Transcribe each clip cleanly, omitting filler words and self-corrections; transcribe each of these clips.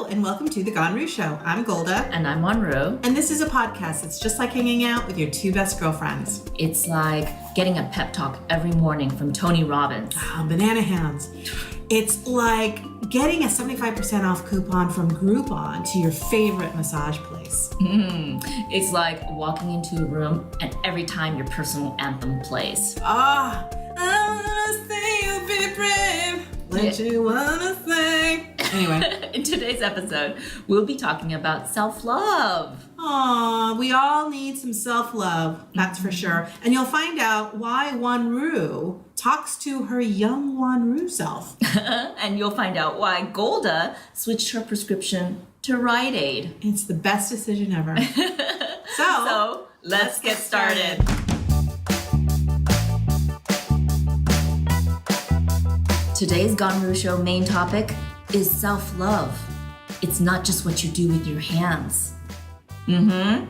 and welcome to the Ganru Show. I'm Golda. And I'm Wanru. And this is a podcast that's just like hanging out with your two best girlfriends. It's like getting a pep talk every morning from Tony Robbins. Banana hands. It's like getting a 75% off coupon from Groupon to your favorite massage place. It's like walking into a room and every time your personal anthem plays. I wanna say you'll be brave. What you wanna say. Anyway. In today's episode, we'll be talking about self-love. Aw, we all need some self-love, that's for sure. And you'll find out why Wanru talks to her young Wanru self. And you'll find out why Golda switched her prescription to Rite Aid. It's the best decision ever. So let's get started. Today's Ganru Show main topic is self-love. It's not just what you do with your hands. And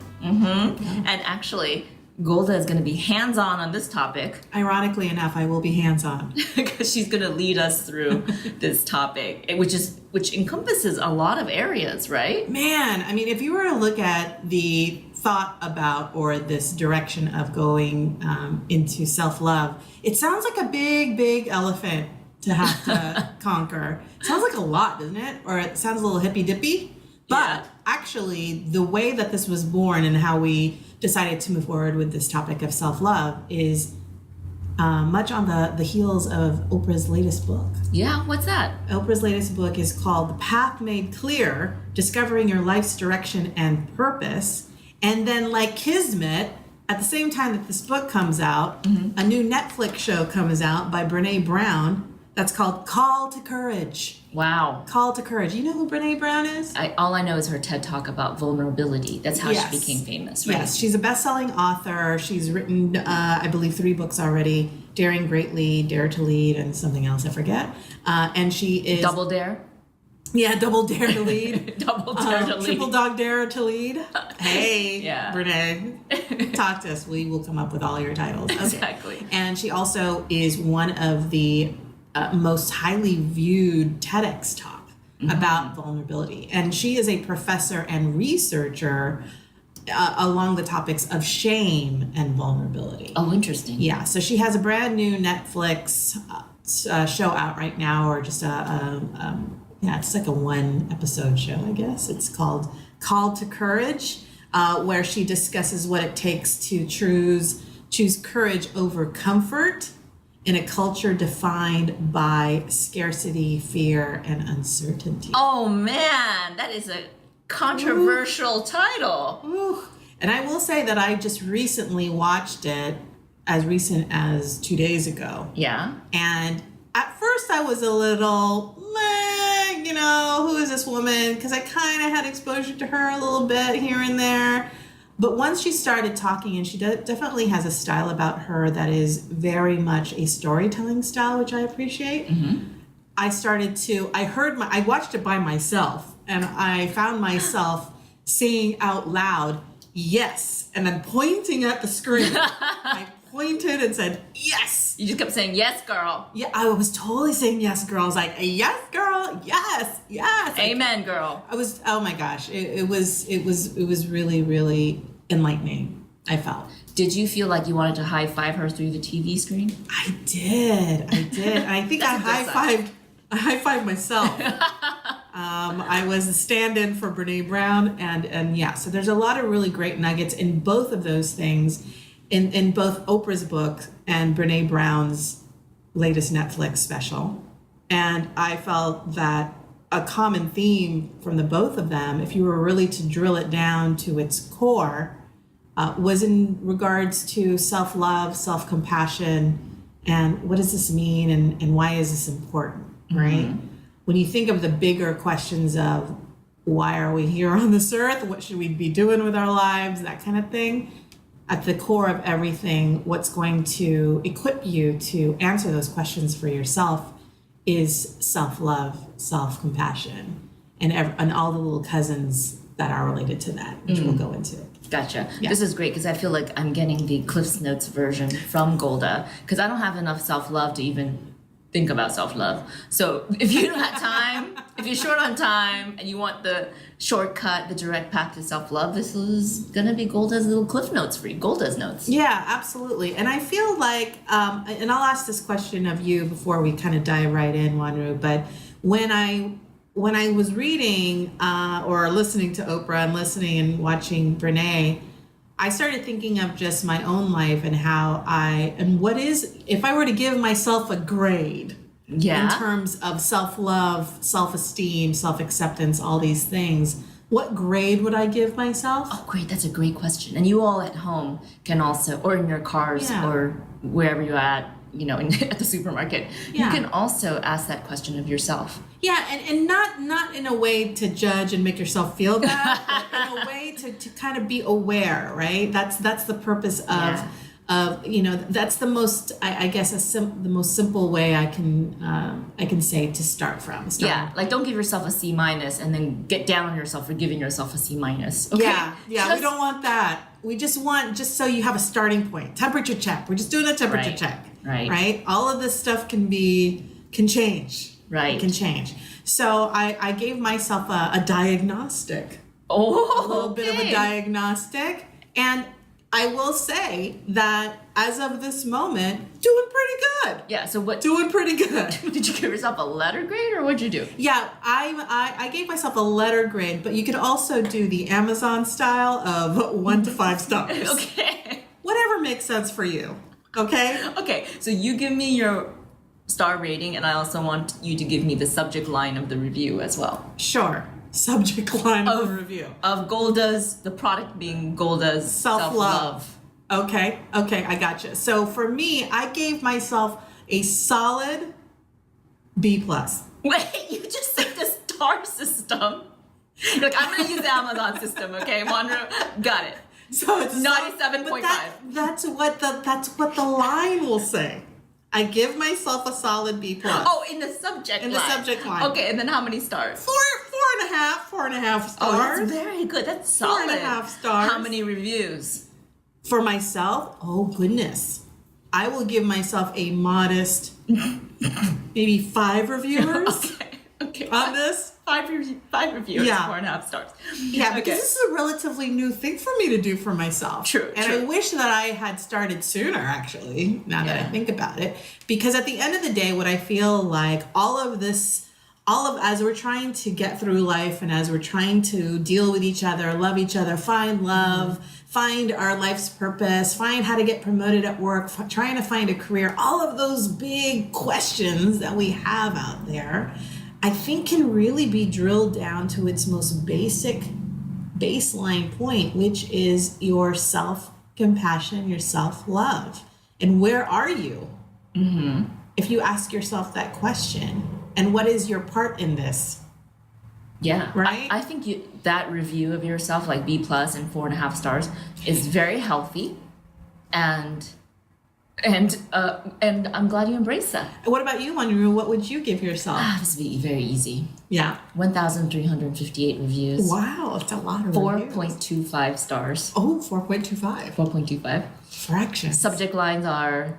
actually, Golda is going to be hands-on on this topic. Ironically enough, I will be hands-on. Because she's going to lead us through this topic, which encompasses a lot of areas, right? Man, I mean, if you were to look at the thought about or this direction of going into self-love, it sounds like a big elephant to have to conquer. It sounds like a lot, doesn't it? Or it sounds a little hippy-dippy. But actually, the way that this was born and how we decided to move forward with this topic of self-love is much on the heels of Oprah's latest book. Yeah, what's that? Oprah's latest book is called The Path Made Clear, Discovering Your Life's Direction and Purpose. And then like Kismet, at the same time that this book comes out, a new Netflix show comes out by Brené Brown that's called Call to Courage. Wow. Call to Courage. You know who Brené Brown is? All I know is her TED Talk about vulnerability. That's how she became famous, right? Yes, she's a best-selling author. She's written, I believe, 3 books already, Daring Greatly, Dare to Lead, and something else I forget. And she is... Double Dare? Yeah, Double Dare to Lead. Double Dare to Lead. Triple Dog Dare to Lead. Hey, yeah. Brené, talk to us. We will come up with all your titles. Okay. Exactly. And she also is one of the most highly viewed TEDx talk about vulnerability. And she is a professor and researcher along the topics of shame and vulnerability. Oh, interesting. Yeah, so she has a brand new Netflix show out right now, or just it's like a 1-episode show, I guess. It's called Call to Courage, where she discusses what it takes to choose courage over comfort in a culture defined by scarcity, fear, and uncertainty. Oh man, that is a controversial title. Ooh. And I will say that I just recently watched it, as recent as 2 days ago. Yeah. And at first I was a little, who is this woman? Because I kind of had exposure to her a little bit here and there. But once she started talking, and she definitely has a style about her that is very much a storytelling style, which I appreciate. I watched it by myself, and I found myself saying out loud, yes, and then pointing at the screen. I pointed and said, yes. You just kept saying, yes, girl. Yeah, I was totally saying yes, girl. I was like, yes, girl, yes. Amen, girl. Oh my gosh, it was really, really enlightening, I felt. Did you feel like you wanted to high five her through the TV screen? I did. And I think I high fived myself. I was a stand-in for Brené Brown, and yeah, so there's a lot of really great nuggets in both of those things, in both Oprah's book and Brené Brown's latest Netflix special. And I felt that a common theme from the both of them, if you were really to drill it down to its core, was in regards to self-love, self-compassion, and what does this mean, and why is this important, right? When you think of the bigger questions of why are we here on this earth, what should we be doing with our lives, that kind of thing, at the core of everything, what's going to equip you to answer those questions for yourself is self-love, self-compassion, and all the little cousins that are related to that, which we'll go into. Gotcha. Yeah. This is great because I feel like I'm getting the Cliff's Notes version from Golda because I don't have enough self-love to even think about self-love. So if you don't have time, if you're short on time and you want the shortcut, the direct path to self-love, this is gonna be Golda's little cliff notes for you. Golda's notes. Yeah, absolutely. And I feel like, and I'll ask this question of you before we kind of dive right in, Wanru, but when I was reading or listening to Oprah and listening and watching Brene, I started thinking of just my own life and if I were to give myself a grade in terms of self-love, self-esteem, self-acceptance, all these things, what grade would I give myself? Oh, great. That's a great question. And you all at home can also, or in your cars or wherever you're at, at the supermarket, you can also ask that question of yourself. Yeah, and not in a way to judge and make yourself feel bad, but in a way to kind of be aware, right? That's the purpose of that's the most I guess the most simple way I can say to start from. Like don't give yourself a C- and then get down on yourself for giving yourself a C-. Okay? Yeah, we don't want that. We just want so you have a starting point. Temperature check. We're just doing a temperature check. Right. All of this stuff can change. Right. It can change. So I gave myself a diagnostic. Oh, a little bit of a diagnostic. And I will say that as of this moment, doing pretty good. Yeah, so what? Doing pretty good. Did you give yourself a letter grade or what'd you do? Yeah, I gave myself a letter grade, but you could also do the Amazon style of 1 to 5 stars. Okay. Whatever makes sense for you. Okay? Okay, so you give me your star rating, and I also want you to give me the subject line of the review as well. Sure. Subject line of the review. Of Golda's, the product being Golda's self-love. Okay, I gotcha. So for me, I gave myself a solid B+. Wait, you just said the star system? Look, I'm going to use the Amazon system, okay, Wanru? Got it. So it's 97.5. That's what the line will say. I give myself a solid B+. Oh, in the subject line. In the subject line. Okay, and then how many stars? 4.5 stars. Oh, that's very good. That's solid. 4.5 stars. How many reviews? For myself, oh goodness. I will give myself a modest, maybe 5 reviewers. Okay. On this. 5 reviews, 4.5 stars. Yeah, because this is a relatively new thing for me to do for myself. True. I wish that I had started sooner, actually, now that I think about it. Because at the end of the day, what I feel like as we're trying to get through life and as we're trying to deal with each other, love each other, find love, find our life's purpose, find how to get promoted at work, trying to find a career, all of those big questions that we have out there, I think can really be drilled down to its most basic baseline point, which is your self-compassion, your self-love. And where are you? Mm-hmm. If you ask yourself that question, and what is your part in this? Yeah, right. I think that review of yourself, like B+ and 4.5 stars, is very healthy, and I'm glad you embrace that. What about you, Wanru? What would you give yourself? This would be very easy. Yeah. 1,358 reviews. Wow, that's a lot of 4.25 stars. Oh, 4.25. 4.25. Fraction. Subject lines are,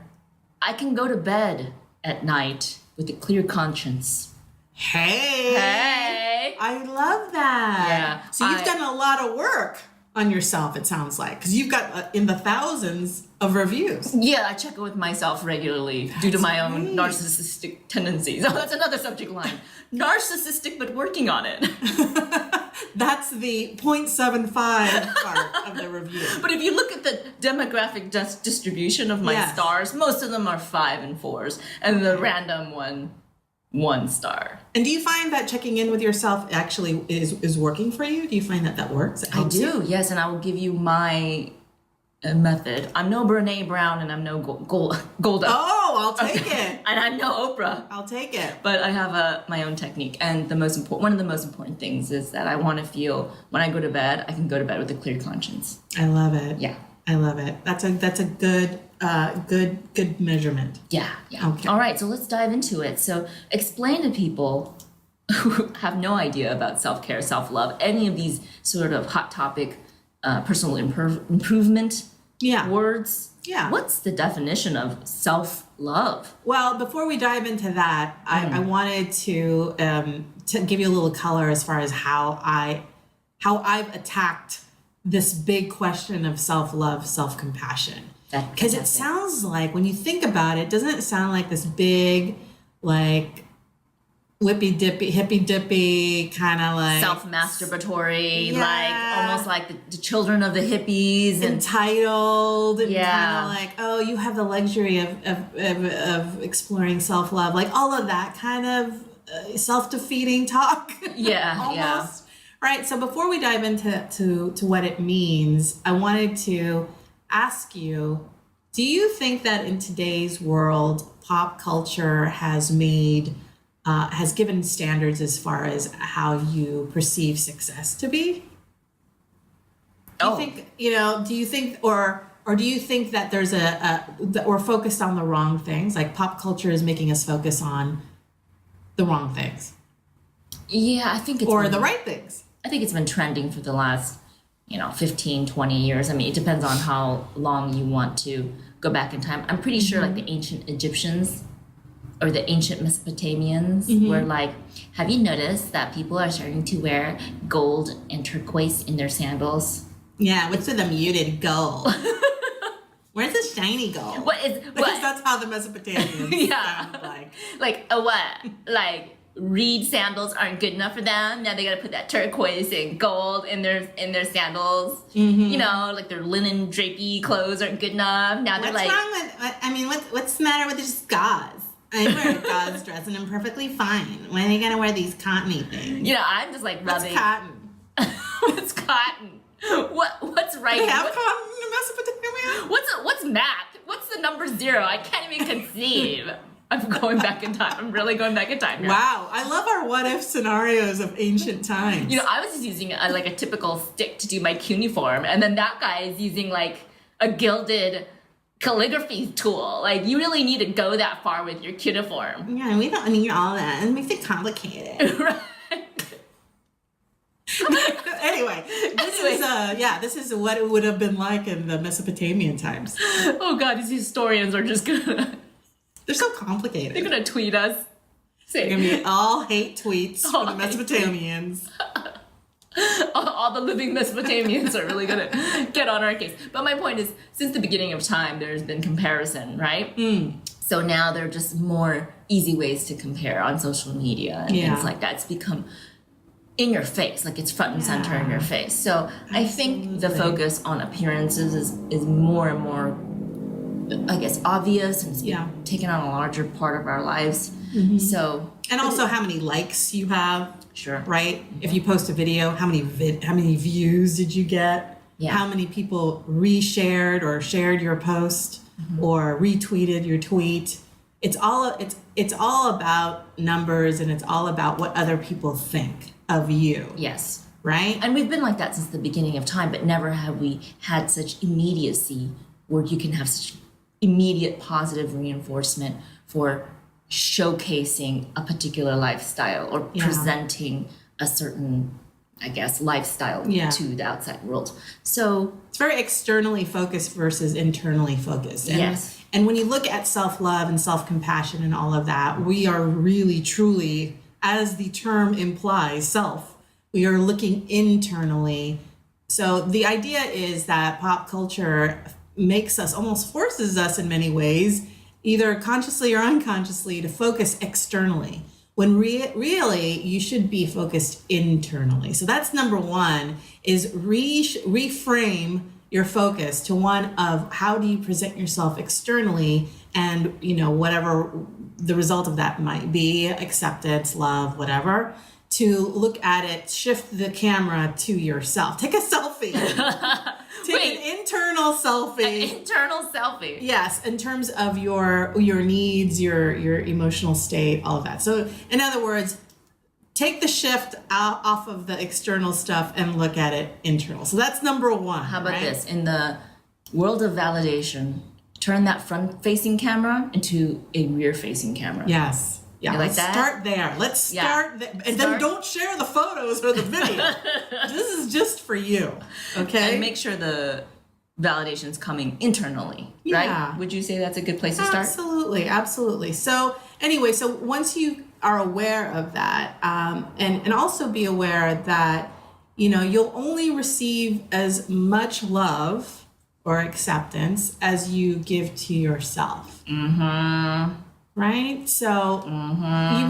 I can go to bed at night with a clear conscience. Hey. I love that. Yeah. So you've done a lot of work on yourself, it sounds like, because you've got in the thousands of reviews. Yeah, I check it with myself regularly due to my own narcissistic tendencies. Oh, that's another subject line. Narcissistic, but working on it. That's the 0.75 part of the review. But if you look at the demographic distribution of my stars, most of them are 5 and 4s, and the random one star. And do you find that checking in with yourself actually is working for you? Do you find that works? I do, yes, and I will give you my method. I'm no Brené Brown, and I'm no Golda. Oh, I'll take it. And I'm no Oprah. I'll take it. But I have my own technique, and one of the most important things is that I want to feel when I go to bed, I can go to bed with a clear conscience. I love it. Yeah, I love it. That's a good measurement. Yeah. Okay. All right, so let's dive into it. So explain to people who have no idea about self-care, self-love, any of these sort of hot topic personal improvement Yeah. words. Yeah. What's the definition of self-love? Well, before we dive into that, I wanted to give you a little color as far as how I've attacked this big question of self-love, self-compassion. Because it sounds like, when you think about it, doesn't it sound like this big, like, whippy-dippy, hippy-dippy, kind of like... self-masturbatory, like, almost like the children of the hippies. Entitled, and kind of like, oh, you have the luxury of exploring self-love. Like, all of that kind of self-defeating talk. Yeah, almost. Right, so before we dive into what it means, I wanted to ask you, do you think that in today's world, pop culture has given standards as far as how you perceive success to be? Do you think, or do you think that there's that we're focused on the wrong things? Like, pop culture is making us focus on the wrong things. Yeah, I think it's... Or the right things. I think it's been trending for the last, 15, 20 years. I mean, it depends on how long you want to go back in time. I'm pretty sure like the ancient Egyptians or the ancient Mesopotamians were like, have you noticed that people are starting to wear gold and turquoise in their sandals? Yeah, what's with the muted gold? Where's the shiny gold? Because that's how the Mesopotamians sounded like. Like, what? Like, reed sandals aren't good enough for them. Now they gotta put that turquoise and gold in their sandals. Like their linen drapey clothes aren't good enough. Now they're like... what's the matter with just gauze? I wear a gauze dress and I'm perfectly fine. Why are they gonna wear these cottony things? I'm just like rubbing... What's cotton? What's cotton? What's right? They have cotton in Mesopotamia? What's math? What's the number 0? I can't even conceive. I'm going back in time. I'm really going back in time here. Wow. I love our what-if scenarios of ancient times. I was just using a typical stick to do my cuneiform, and then that guy is using like a gilded calligraphy tool. Like, you really need to go that far with your cuneiform. Yeah, we don't need all that. It makes it complicated. Right. Anyway, this is what it would have been like in the Mesopotamian times. Oh God, these historians are just gonna... They're so complicated. They're gonna tweet us. They're gonna be all hate tweets from the Mesopotamians. All the living Mesopotamians are really gonna get on our case. But my point is, since the beginning of time, there's been comparison, right? So now there are just more easy ways to compare on social media and things like that. It's become in your face, like it's front and center in your face. So I think the focus on appearances is more and more, I guess, obvious, and it's taken on a larger part of our lives. So, and also how many likes you have. Sure. Right? If you post a video, how many views did you get? Yeah. How many people reshared or shared your post or retweeted your tweet? It's all about numbers, and it's all about what other people think of you. Yes. Right? And we've been like that since the beginning of time, but never have we had such immediacy where you can have such immediate positive reinforcement for showcasing a particular lifestyle or presenting a certain, I guess, lifestyle to the outside world. So it's very externally focused versus internally focused. And when you look at self-love and self-compassion and all of that, we are really, truly, as the term implies, self, we are looking internally. So the idea is that pop culture makes us, almost forces us in many ways, either consciously or unconsciously, to focus externally, when really you should be focused internally. So that's number one, is reframe your focus to one of how do you present yourself externally, and whatever the result of that might be, acceptance, love, whatever, to look at it, shift the camera to yourself. Take a selfie. Take an internal selfie. An internal selfie. Yes, in terms of your needs, your emotional state, all of that. So, in other words, take the shift off of the external stuff and look at it internal. So that's number one. How about this? In the world of validation, turn that front-facing camera into a rear-facing camera. Yes. Yeah, like let's that? Start there. Let's start there. And then don't share the photos or the video. This is just for you, okay? And make sure the validation's coming internally, Yeah. right? Would you say that's a good place to start? Absolutely. So anyway, so once you are aware of that, and also be aware that, you'll only receive as much love or acceptance as you give to yourself. Right? So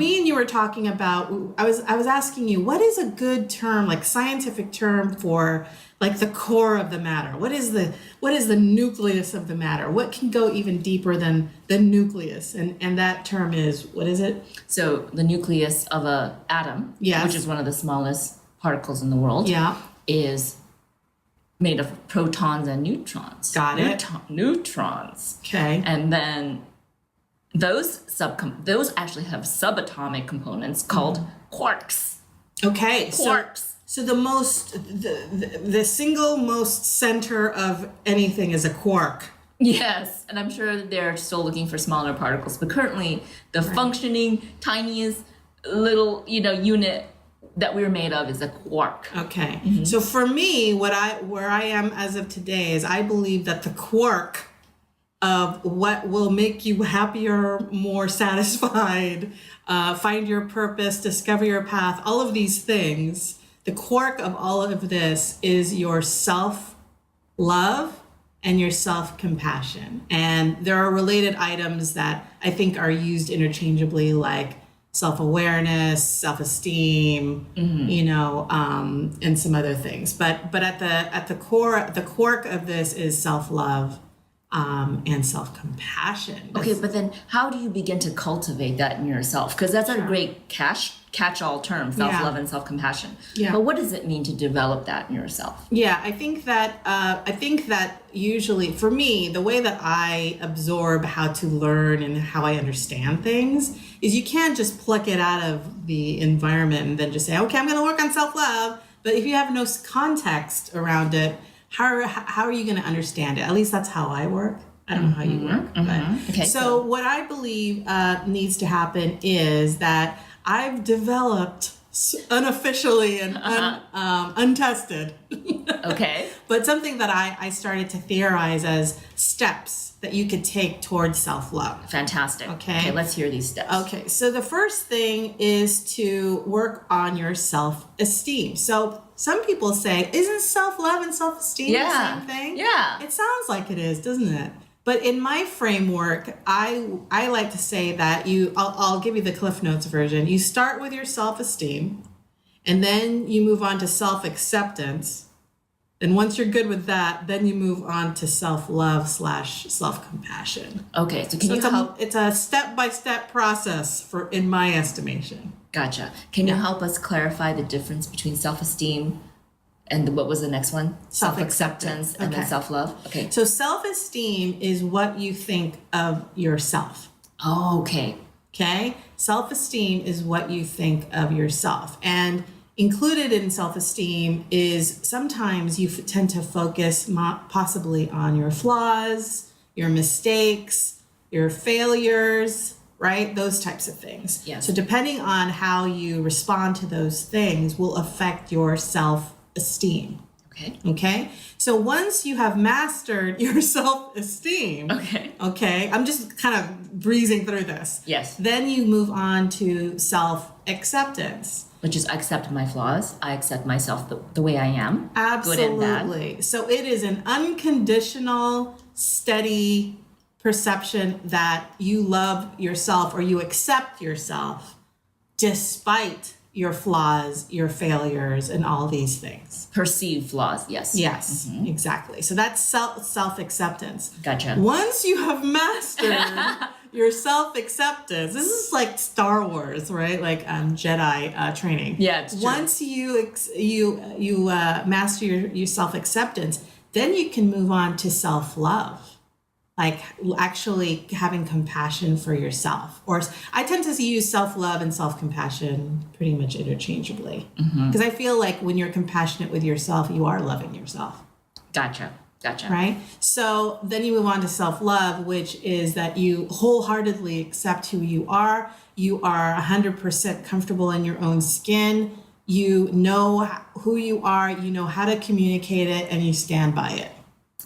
you were talking about, I was asking you, what is a good term, like scientific term for like the core of the matter? What is the nucleus of the matter? What can go even deeper than the nucleus? And that term is, what is it? So the nucleus of a atom, Yes. which is one of the smallest particles in the world, Yeah. is made of protons and neutrons. Got it. Neutrons. Okay. And then those actually have subatomic components called quarks. Okay. Quarks. So the single most center of anything is a quark. Yes, and I'm sure that they're still looking for smaller particles, but currently the functioning tiniest little unit that we're made of is a quark. Okay. So for me, where I am as of today is I believe that the quark of what will make you happier, more satisfied, find your purpose, discover your path, all of these things, the quark of all of this is your self-love and your self-compassion. And there are related items that I think are used interchangeably, like self-awareness, self-esteem, and some other things. But at the core, the quark of this is self-love and self-compassion. Okay, but then how do you begin to cultivate that in yourself? Because that's a great catch-all term, self-love and self-compassion. Yeah. But what does it mean to develop that in yourself? Yeah, I think that usually for me, the way that I absorb how to learn and how I understand things is you can't just pluck it out of the environment and then just say, okay, I'm going to work on self-love. But if you have no context around it, how are you going to understand it? At least that's how I work. I don't know how you work. But. Okay, so what I believe needs to happen is that I've developed unofficially and untested. Okay. But something that I started to theorize as steps that you could take towards self-love. Fantastic. Okay, let's hear these steps. Okay, so the first thing is to work on your self-esteem. So some people say, isn't self-love and self-esteem the same thing? Yeah. It sounds like it is, doesn't it? But in my framework, I like to say that I'll give you the Cliff Notes version. You start with your self-esteem, and then you move on to self-acceptance. And once you're good with that, then you move on to self-love / self-compassion. Okay, so can you help? It's a step-by-step process in my estimation. Gotcha. Can you help us clarify the difference between self-esteem and what was the next one? Self-acceptance and then self-love? Okay. So self-esteem is what you think of yourself. Oh, okay. Okay? Self-esteem is what you think of yourself. And included in self-esteem is sometimes you tend to focus possibly on your flaws, your mistakes, your failures, right? Those types of things. Yes. So depending on how you respond to those things will affect your self-esteem. Okay. So once you have mastered your self-esteem, okay, I'm just kind of breezing through this. Yes. Then you move on to self-acceptance. Which is I accept my flaws. I accept myself the way I am. Absolutely. Good and bad. So it is an unconditional, steady perception that you love yourself or you accept yourself despite your flaws, your failures, and all these things. Perceived flaws, yes. Yes, exactly. So that's self-acceptance. Gotcha. Once you have mastered your self-acceptance, this is like Star Wars, right? Like Jedi training. Yeah, it's true. Once you master your self-acceptance, then you can move on to self-love. Like actually having compassion for yourself. Or I tend to use self-love and self-compassion pretty much interchangeably. Because I feel like when you're compassionate with yourself, you are loving yourself. Gotcha. Right? So then you move on to self-love, which is that you wholeheartedly accept who you are. You are 100% comfortable in your own skin. You know who you are. You know how to communicate it, and you stand by it.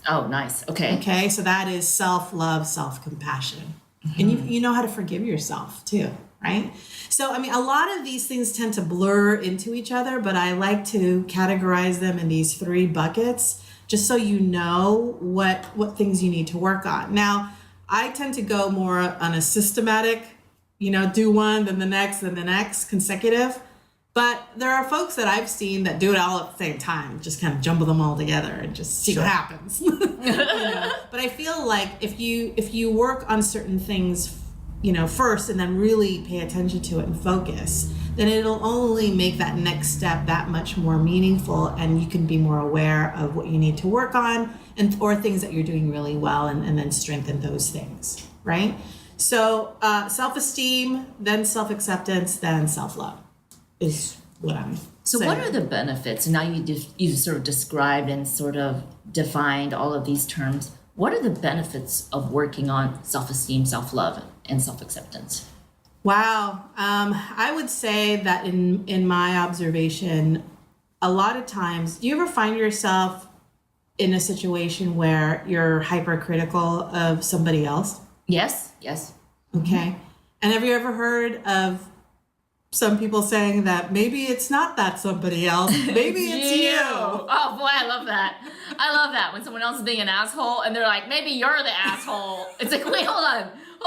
Oh, nice. Okay. Okay, so that is self-love, self-compassion. And you know how to forgive yourself too, right? So, I mean, a lot of these things tend to blur into each other, but I like to categorize them in these 3 buckets just so you know what things you need to work on. Now, I tend to go more on a systematic, do one, then the next, consecutive. But there are folks that I've seen that do it all at the same time, just kind of jumble them all together and just see what happens. But I feel like if you work on certain things, first and then really pay attention to it and focus, then it'll only make that next step that much more meaningful, and you can be more aware of what you need to work on or things that you're doing really well, and then strengthen those things, right? So self-esteem, then self-acceptance, then self-love is what I'm So saying. what are the benefits? Now you've sort of described and sort of defined all of these terms. What are the benefits of working on self-esteem, self-love, and self-acceptance? Wow. I would say that in my observation, a lot of times, do you ever find yourself in a situation where you're hypercritical of somebody else? Yes. Okay. And have you ever heard of some people saying that maybe it's not that somebody else, maybe it's you? Oh boy, I love that. I love that when someone else is being an asshole and they're like, maybe you're the asshole. It's like, wait, hold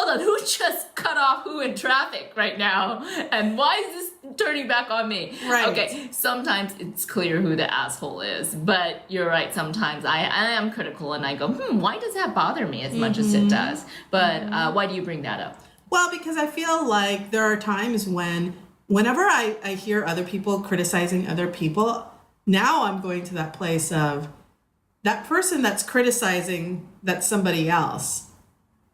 on, who just cut off who in traffic right now? And why is this turning back on me? Right. Okay, sometimes it's clear who the asshole is, but you're right, sometimes I am critical and I go, why does that bother me as much as it does? But why do you bring that up? Well, because I feel like there are times whenever I hear other people criticizing other people, now I'm going to that place of that person that's criticizing that's somebody else.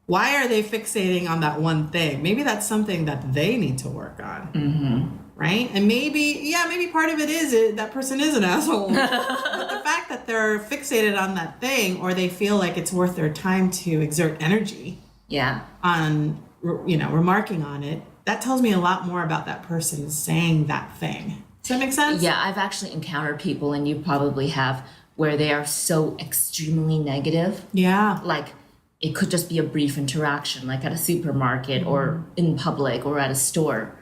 Why are they fixating on that one thing? Maybe that's something that they need to work on, right? And maybe part of it is that person is an asshole. But the fact that they're fixated on that thing, or they feel like it's worth their time to exert energy on, remarking on it, that tells me a lot more about that person saying that thing. Does that make sense? Yeah, I've actually encountered people, and you probably have, where they are so extremely negative. Yeah. Like, it could just be a brief interaction, like at a supermarket or in public or at a store.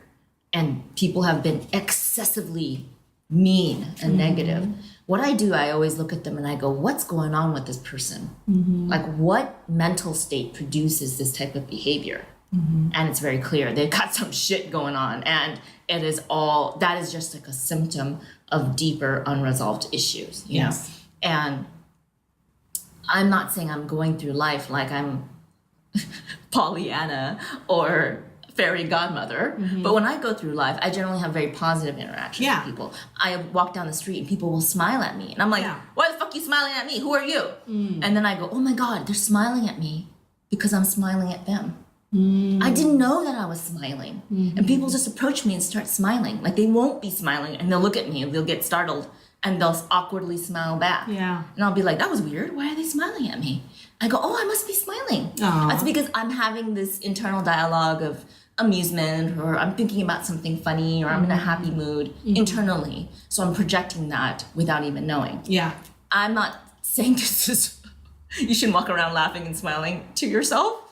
And people have been excessively mean and negative. What I do, I always look at them and I go, what's going on with this person? Like, what mental state produces this type of behavior? And it's very clear they've got some shit going on, and that is just like a symptom of deeper unresolved issues, you know? And I'm not saying I'm going through life like I'm Pollyanna or fairy godmother, but when I go through life, I generally have very positive interactions with people. I walk down the street and people will smile at me, and I'm like, why the fuck are you smiling at me? Who are you? And then I go, oh my God, they're smiling at me because I'm smiling at them. I didn't know that I was smiling. And people just approach me and start smiling. Like, they won't be smiling, and they'll look at me and they'll get startled and they'll awkwardly smile back. And I'll be like, that was weird. Why are they smiling at me? I go, oh, I must be smiling. That's because I'm having this internal dialogue of amusement, or I'm thinking about something funny, or I'm in a happy mood internally. So I'm projecting that without even knowing. I'm not saying this is, you should walk around laughing and smiling to yourself.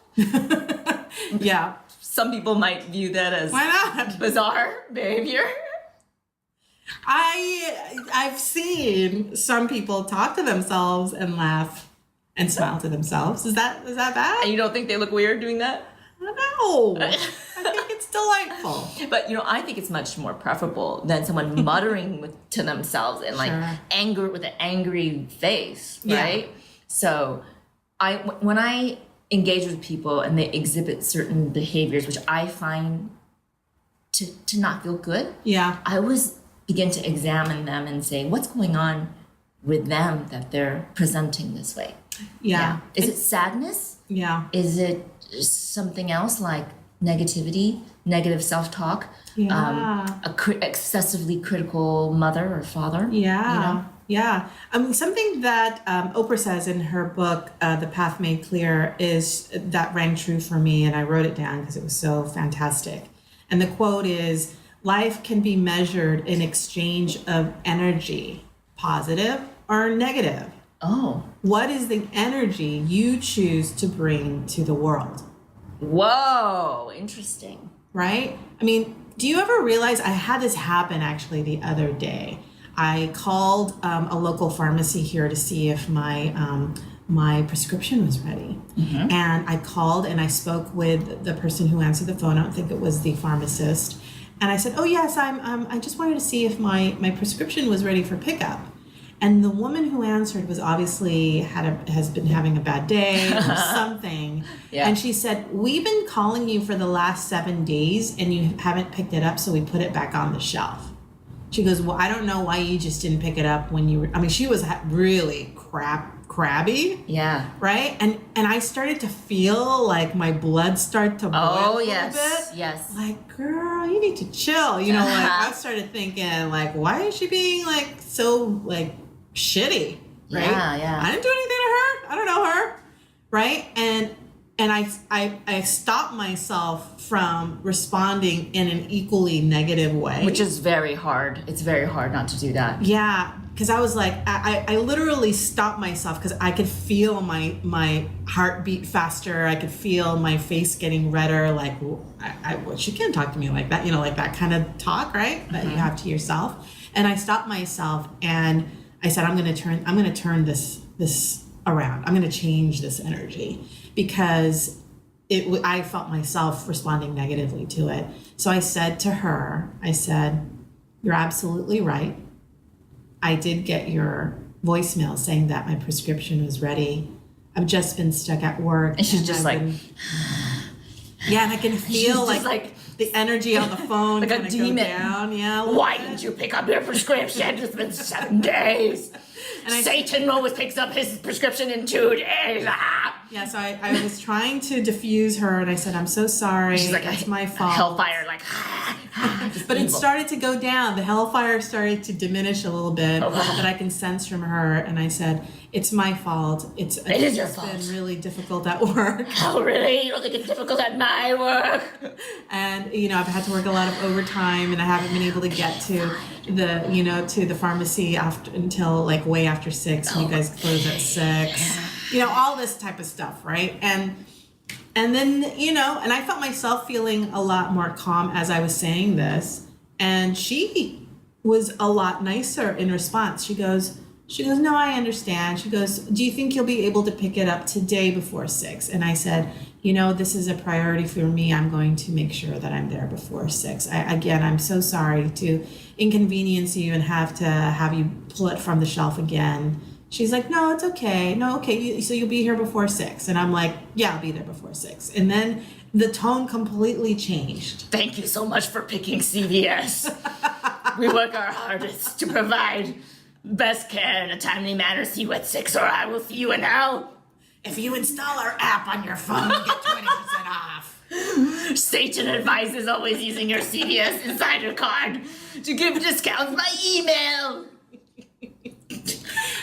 Some people might view that as why not bizarre behavior. I've seen some people talk to themselves and laugh and smile to themselves. Is that bad? And you don't think they look weird doing that? No. I think it's delightful. But I think it's much more preferable than someone muttering to themselves and like anger with an angry face, right? So when I engage with people and they exhibit certain behaviors which I find to not feel good, I always begin to examine them and say, what's going on with them that they're presenting this way? Is it sadness? Is it something else like negativity, negative self-talk, excessively critical mother or father? I mean, something that Oprah says in her book, The Path Made Clear, is that rang true for me, and I wrote it down because it was so fantastic. And the quote is, life can be measured in exchange of energy, positive or negative. Oh. What is the energy you choose to bring to the world? Whoa, interesting. Right? I mean, do you ever realize I had this happen actually the other day? I called a local pharmacy here to see if my prescription was ready. And I called and I spoke with the person who answered the phone. I don't think it was the pharmacist. And I said, oh yes, I just wanted to see if my prescription was ready for pickup. And the woman who answered was obviously has been having a bad day or something. Yeah. And she said, we've been calling you for the last 7 days and you haven't picked it up, so we put it back on the shelf. She goes, well, I don't know why you just didn't pick it up when you were, I mean, she was really crabby. Yeah. Right? And I started to feel like my blood start to boil a little bit. Yes. Like, girl, you need to chill. You know, like I started thinking, like, why is she being like so like shitty? Right? Yeah. I didn't do anything to her. I don't know her. Right? And I stopped myself from responding in an equally negative way. Which is very hard. It's very hard not to do that. Yeah, because I was like, I literally stopped myself because I could feel my heart beat faster. I could feel my face getting redder. Like, well, she can't talk to me like that. You know, like that kind of talk, right? That you have to yourself. And I stopped myself and I said, I'm going to turn this around. I'm going to change this energy because I felt myself responding negatively to it. So I said to her, you're absolutely right. I did get your voicemail saying that my prescription was ready. I've just been stuck at work. And she's just like, yeah, and I can feel like the energy on the phone like a kind of demon. go down. Yeah. Why didn't you pick up your prescription? It's been 7 days. And Satan always picks up his prescription in 2 days. Yeah, so I was trying to diffuse her, and I said, I'm so sorry. She's like, it's my fault. Hellfire, like, but it started to go down. The hellfire started to diminish a little bit that I can sense from her. And I said, it's my fault. It is your fault. It's been really difficult at work. Oh, really? You don't think it's difficult at my work? And, you know, I've had to work a lot of overtime, and I haven't been able to get to the pharmacy until like way after 6. And you guys close at 6. You know, all this type of stuff, right? And then, you know, and I felt myself feeling a lot more calm as I was saying this. And she was a lot nicer in response. She goes, no, I understand. She goes, do you think you'll be able to pick it up today before 6? And I said, you know, this is a priority for me. I'm going to make sure that I'm there before 6. I'm so sorry to inconvenience you and have you pull it from the shelf again. She's like, no, it's okay. No, okay. So you'll be here before 6. And I'm like, yeah, I'll be there before 6. And then the tone completely changed. Thank you so much for picking CVS. We work our hardest to provide best care in a timely manner. See you at 6 or I will see you in hell. If you install our app on your phone, you get 20% off. Satan advises always using your CVS Insider card to give discounts by email.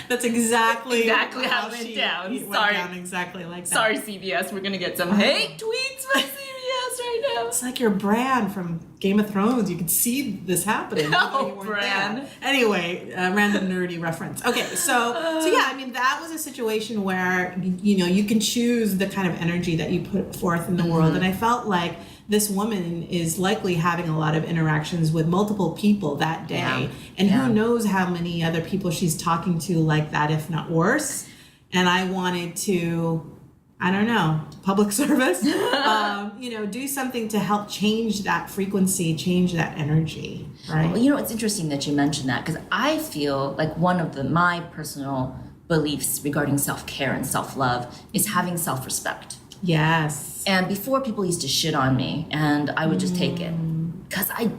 That's exactly how it went down. Went down exactly like that. Sorry, CBS. We're gonna get some hate tweets from CBS right now. It's like your Bran from Game of Thrones. You could see this happening. Oh, Bran. Anyway, random nerdy reference. Okay, so yeah, I mean that was a situation where you know you can choose the kind of energy that you put forth in the world, and I felt like this woman is likely having a lot of interactions with multiple people that day. And who knows how many other people she's talking to like that, if not worse. And I wanted to, I don't know, public service, do something to help change that frequency, change that energy, right? Well, you know, it's interesting that you mentioned that because I feel like one of my personal beliefs regarding self-care and self-love is having self-respect. Yes. And before, people used to shit on me, and I would just take it because I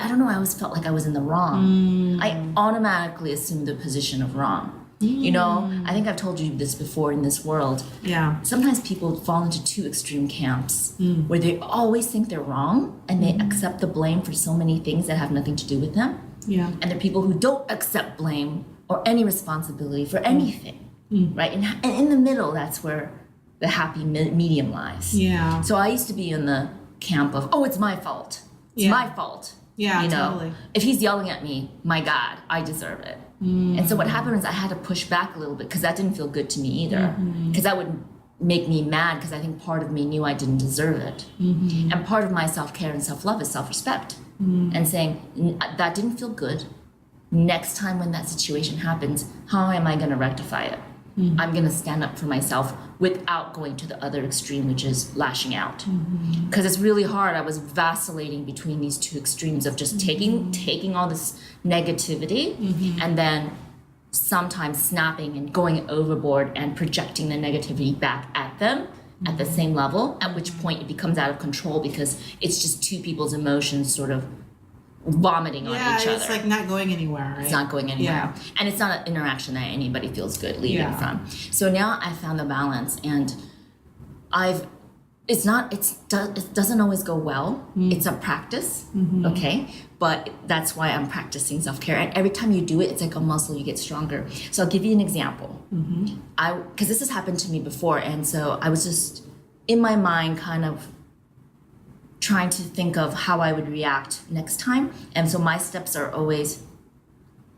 don't know. I always felt like I was in the wrong. I automatically assumed the position of wrong. You know, I think I've told you this before in this world. Yeah. Sometimes people fall into 2 extreme camps where they always think they're wrong and they accept the blame for so many things that have nothing to do with them. Yeah. And there are people who don't accept blame or any responsibility for anything, right? And in the middle, that's where the happy medium lies. Yeah. So I used to be in the camp of, oh, it's my fault. It's my fault. Yeah, you know, totally. if he's yelling at me, my God, I deserve it. And so what happened is I had to push back a little bit because that didn't feel good to me either. Because that would make me mad because I think part of me knew I didn't deserve it. And part of my self-care and self-love is self-respect. And saying, that didn't feel good. Next time when that situation happens, how am I going to rectify it? I'm going to stand up for myself without going to the other extreme, which is lashing out. Because it's really hard. I was vacillating between these two extremes of just taking all this negativity and then sometimes snapping and going overboard and projecting the negativity back at them at the same level, at which point it becomes out of control because it's just two people's emotions sort of vomiting on each other. It's like not going anywhere, right? It's not going anywhere. And it's not an interaction that anybody feels good leaving from. So now I found the balance, and it doesn't always go well. It's a practice, okay? But that's why I'm practicing self-care. And every time you do it, it's like a muscle, you get stronger. So I'll give you an example. Because this has happened to me before, and so I was just in my mind kind of trying to think of how I would react next time. And so my steps are always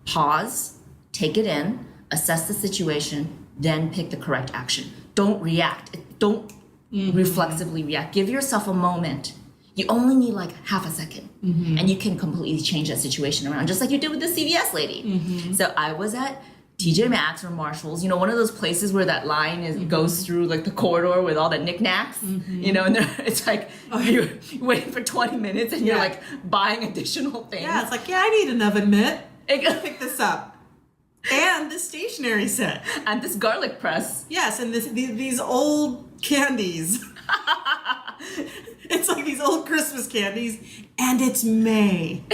pause, take it in, assess the situation, then pick the correct action. Don't react. Don't reflexively react. Give yourself a moment. You only need like half a second and you can completely change that situation around, just like you did with the CVS lady. So I was at TJ Maxx or Marshall's, you know, one of those places where that line goes through like the corridor with all the knickknacks, you know, and it's like you're waiting for 20 minutes and you're like buying additional things. Yeah, it's like, I need an oven mitt. Pick this up. And this stationery set. And this garlic press. Yes, and these old candies. It's like these old Christmas candies, and it's May.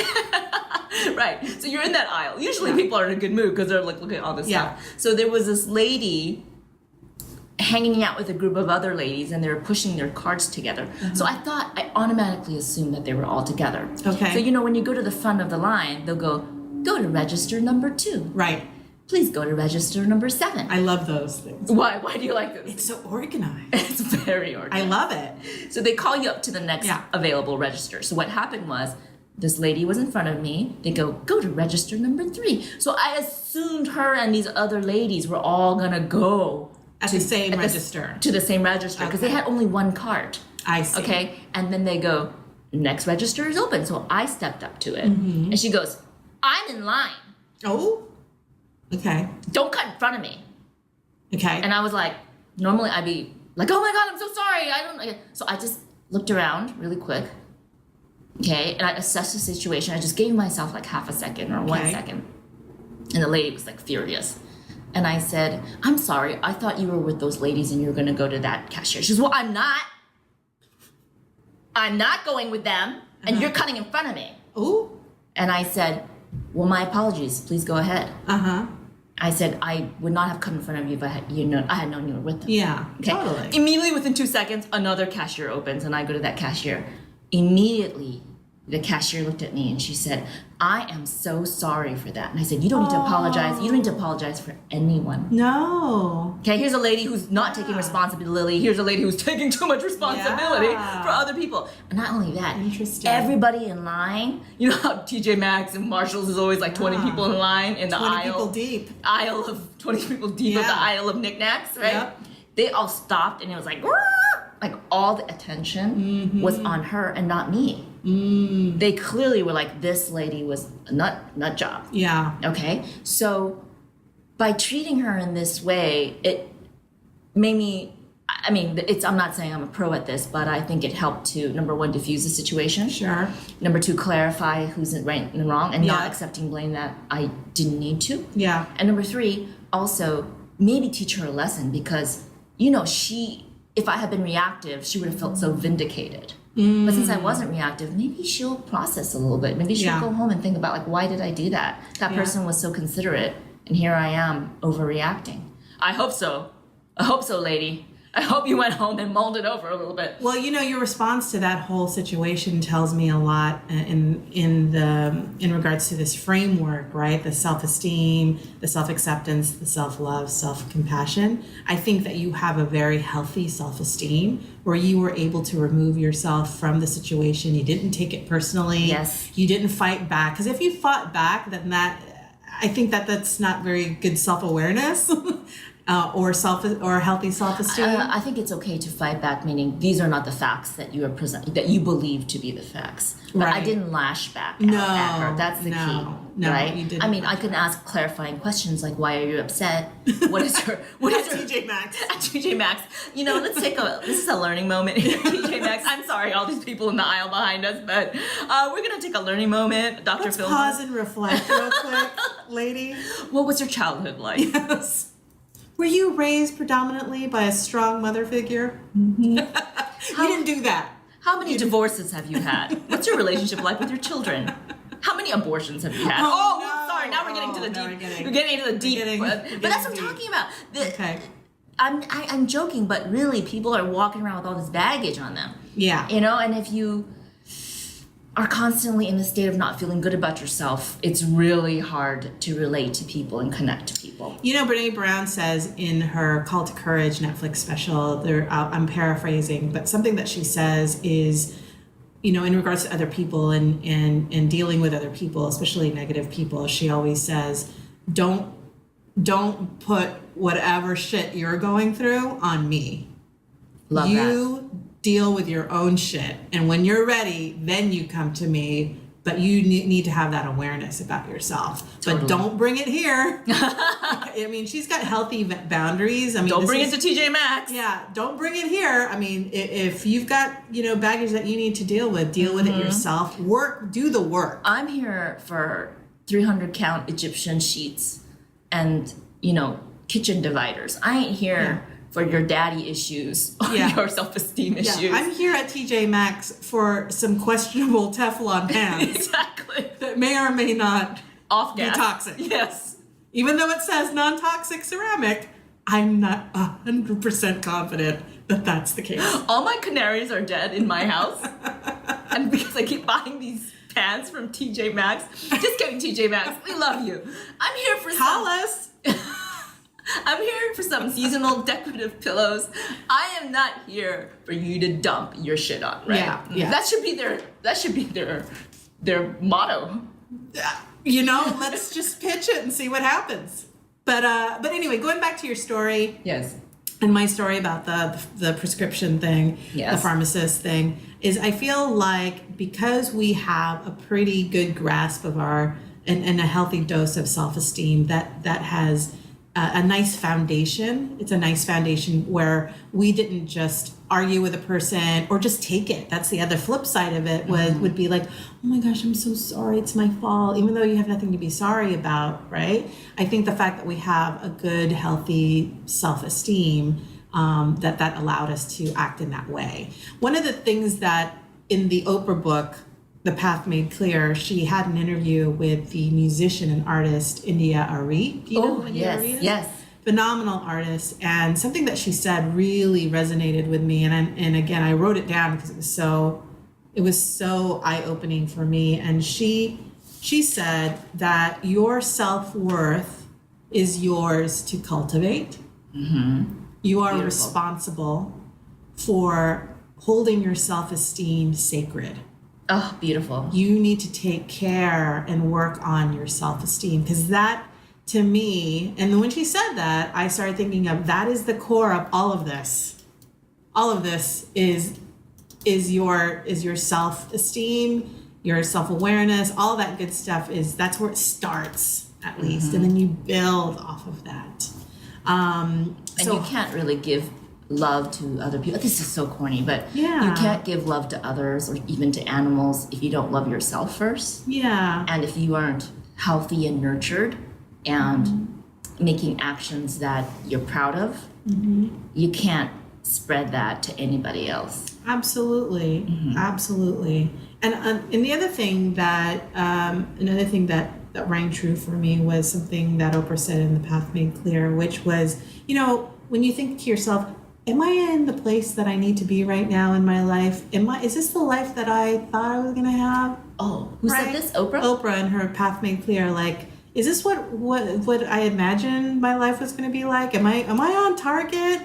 Right. So you're in that aisle. Usually people are in a good mood because they're like looking at all this stuff. So there was this lady hanging out with a group of other ladies, and they were pushing their carts together. So I automatically assumed that they were all together. Okay. So, you know, when you go to the front of the line, they'll go to register number 2. Right. Please go to register number 7. I love those things. Why? Why do you like this? It's so organized. It's very organized. I love it. So they call you up to the next available register. So what happened was, this lady was in front of me. They go to register number 3. So I assumed her and these other ladies were all gonna go to the same register. To the same register because they had only one cart. I see. Okay, and then they go, next register is open. So I stepped up to it, and she goes, I'm in line. Oh. Okay. Don't cut in front of me. Okay. And I was like, normally I'd be like, oh my God, I'm so sorry. So I just looked around really quick. Okay. And I assessed the situation. I just gave myself like half a second or 1 second. And the lady was like furious. And I said, I'm sorry. I thought you were with those ladies and you were going to go to that cashier. She says, well, I'm not. I'm not going with them. And you're cutting in front of me. Oh. And I said, well, my apologies. Please go ahead. I said, I would not have come in front of you if I had known you were with them. Yeah, okay. Totally. Immediately within 2 seconds, another cashier opens and I go to that cashier. Immediately, the cashier looked at me and she said, I am so sorry for that. And I said, you don't need to apologize. You don't need to apologize for anyone. No. Okay, here's a lady who's not taking responsibility. Here's a lady who's taking too much responsibility for other people. And not only that, everybody in line, you know how TJ Maxx and Marshall's is always like 20 people in line in the 20 people deep. Aisle of 20 people deep of the aisle of knickknacks, right? Yep. They all stopped and it was like all the attention was on her and not me. They clearly were like, this lady was a nut job. Yeah. Okay. So by treating her in this way, it made me, I mean, I'm not saying I'm a pro at this, but I think it helped to, number 1, diffuse the situation. Sure. Number 2, clarify who's right and wrong and not accepting blame that I didn't need to. Yeah. And number 3, also maybe teach her a lesson because, you know, if I had been reactive, she would have felt so vindicated. But since I wasn't reactive, maybe she'll process a little bit. Maybe she'll go home and think about, like, why did I do that? That person was so considerate, and here I am overreacting. I hope so. I hope so, lady. I hope you went home and mulled it over a little bit. Well, your response to that whole situation tells me a lot in regards to this framework, right? The self-esteem, the self-acceptance, the self-love, self-compassion. I think that you have a very healthy self-esteem where you were able to remove yourself from the situation. You didn't take it personally. Yes. You didn't fight back. Because if you fought back, then I think that's not very good self-awareness. Or healthy self-esteem. I think it's okay to fight back, meaning these are not the facts that you are that you believe to be the facts. But Right. I didn't lash back No, at her. That's the key, no, right? you didn't. I mean, I could ask clarifying questions like, "Why are you upset? What is her? What is her?" TJ Maxx. At TJ Maxx. Let's take this is a learning moment here, TJ Maxx. I'm sorry, all these people in the aisle behind us, but we're gonna take a learning moment. Dr. Let's Phil, pause and reflect real quick, lady. what was your childhood like? Yes. Were you raised predominantly by a strong mother figure? You didn't do that. How many divorces have you had? What's your relationship like with your children? How many abortions have you had? Oh, no. Sorry. Now we're getting to the No, deep. We're getting into the deep. But that's what I'm talking about. Okay. I'm joking, but really, people are walking around with all this baggage on them. Yeah. And if you are constantly in a state of not feeling good about yourself, it's really hard to relate to people and connect to people. Brené Brown says in her Call to Courage Netflix special, I'm paraphrasing, but something that she says is, in regards to other people and dealing with other people, especially negative people, she always says, don't put whatever shit you're going through on me. Love You deal with your own shit, and when you're ready, then you come to me. But you need to have that awareness about yourself. Totally. But don't bring it here. I mean, she's got healthy boundaries. I mean, Don't bring it to TJ Maxx. Yeah, don't bring it here. I mean, if you've got baggage that you need to deal with it yourself. Do the work. I'm here for 300 count Egyptian sheets and kitchen dividers. I ain't here for your daddy issues or your self-esteem issues. Yeah, I'm here at TJ Maxx for some questionable Teflon pans. Exactly. That may or may not Off be gas. toxic. Yes. Even though it says non-toxic ceramic, I'm not 100% confident that that's the case. All my canaries are dead in my house. And because I keep buying these pans from TJ Maxx. Just kidding, TJ Maxx. We love you. I'm here for Call us. I'm here for some seasonal decorative pillows. I am not here for you to dump your shit on, right? Yeah. That should be their motto. Let's just pitch it and see what happens. But anyway, going back to your story. Yes. And my story about the prescription thing, Yes. the pharmacist thing, is I feel like because we have a pretty good grasp of and a healthy dose of self-esteem that has a nice foundation. It's a nice foundation where we didn't just argue with a person or just take it. That's the other flip side of it would be like, oh my gosh, I'm so sorry, it's my fault, even though you have nothing to be sorry about, right? I think the fact that we have a good, healthy self-esteem, that allowed us to act in that way. One of the things that in the Oprah book, The Path Made Clear, she had an interview with the musician and artist India Ari. Do you know who India Ari is? Yes. Phenomenal artist, and something that she said really resonated with me. And again, I wrote it down because it was so eye-opening for me. And she said that your self-worth is yours to cultivate. Mm-hmm. You are responsible for holding your self-esteem sacred. Oh, beautiful. You need to take care and work on your self-esteem, because that, to me, and when she said that, I started thinking of that is the core of all of this. All of this is your self-esteem, your self-awareness, all that good stuff that's where it starts, at least, and then you build off of that. And you can't really give love to other people. This is so corny, but Yeah. you can't give love to others or even to animals if you don't love yourself first. Yeah. And if you aren't healthy and nurtured and making actions that you're proud of, you can't spread that to anybody else. Absolutely, absolutely. And the other thing that rang true for me was something that Oprah said in The Path Made Clear, which was, when you think to yourself, am I in the place that I need to be right now in my life? Is this the life that I thought I was going to have? Oh, who said this? Oprah? Oprah in her Path Made Clear. Like, is this what I imagined my life was going to be like? Am I on target?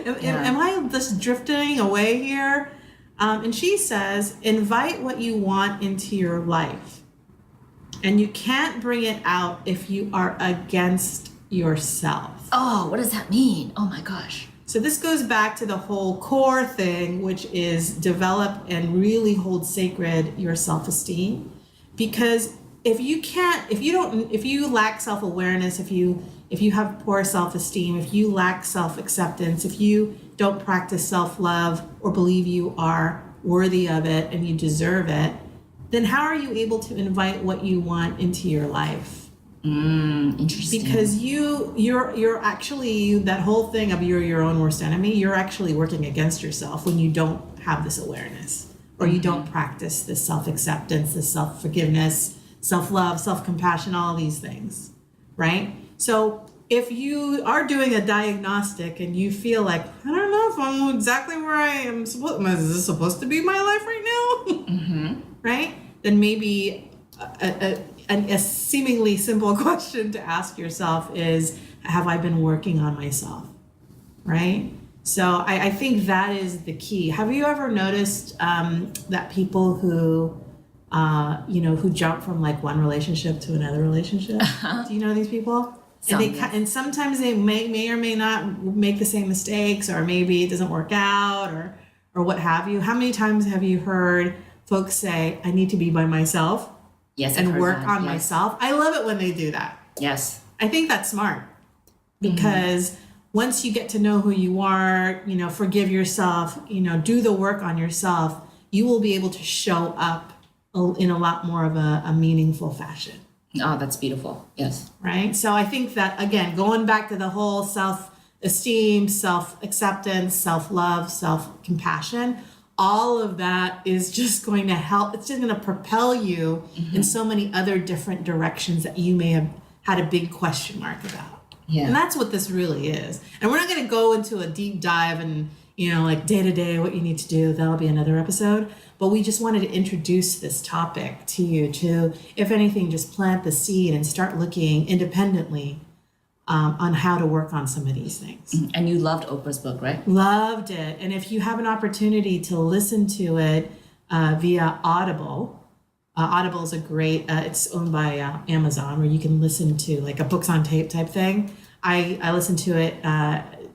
Am I just drifting away here? And she says, invite what you want into your life. And you can't bring it out if you are against yourself. Oh, what does that mean? Oh my gosh. So this goes back to the whole core thing, which is develop and really hold sacred your self-esteem. Because if you lack self-awareness, if you have poor self-esteem, if you lack self-acceptance, if you don't practice self-love or believe you are worthy of it and you deserve it, then how are you able to invite what you want into your life? Interesting. Because you're actually, that whole thing of you're your own worst enemy, you're actually working against yourself when you don't have this awareness or you don't practice this self-acceptance, this self-forgiveness, self-love, self-compassion, all these things, right? So if you are doing a diagnostic and you feel like, I don't know if I'm exactly where I am supposed, is this supposed to be my life right now? Right? Then maybe a seemingly simple question to ask yourself is, have I been working on myself? Right? So I think that is the key. Have you ever noticed that people who jump from like one relationship to another relationship? Do you know these people? And sometimes they may or may not make the same mistakes, or maybe it doesn't work out, or what have you. How many times have you heard folks say, I need to be by myself and work on myself? I love it when they do that. Yes. I think that's smart, because once you get to know who you are, forgive yourself, do the work on yourself, you will be able to show up in a lot more of a meaningful fashion. Oh, that's beautiful. Yes. Right? So I think that, again, going back to the whole self-esteem, self-acceptance, self-love, self-compassion, all of that is just going to help. It's just going to propel you in so many other different directions that you may have had a big question mark about. Yeah. And that's what this really is. And we're not going to go into a deep dive and, like day to day, what you need to do. That'll be another episode. But we just wanted to introduce this topic to you to, if anything, just plant the seed and start looking independently on how to work on some of these things. And you loved Oprah's book, right? Loved it. And if you have an opportunity to listen to it via Audible, Audible is a great, it's owned by Amazon, where you can listen to like a books on tape type thing. I listen to it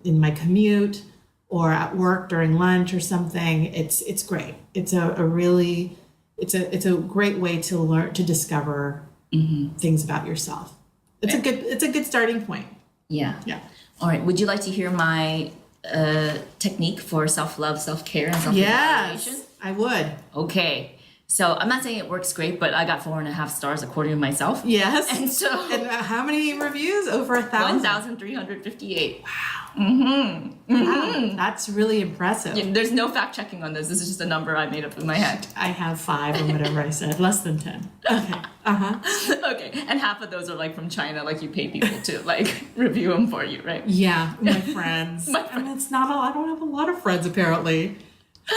in my commute or at work during lunch or something. It's great. It's a great way to learn, to discover things about yourself. It's a good starting point. Yeah. Yeah. All right. Would you like to hear my technique for self-love, self-care, and self-evaluation? Yes, I would. Okay. So I'm not saying it works great, but I got 4.5 stars according to myself. Yes. And how many reviews? Over 1,000? 1,358. Wow. Wow. That's really impressive. Yeah, there's no fact checking on this. This is just a number I made up in my head. I have 5 or whatever I said. Less than 10. Okay. Okay. And half of those are like from China, like you pay people to like review them for you, right? Yeah, my friends. And it's not I don't have a lot of friends apparently.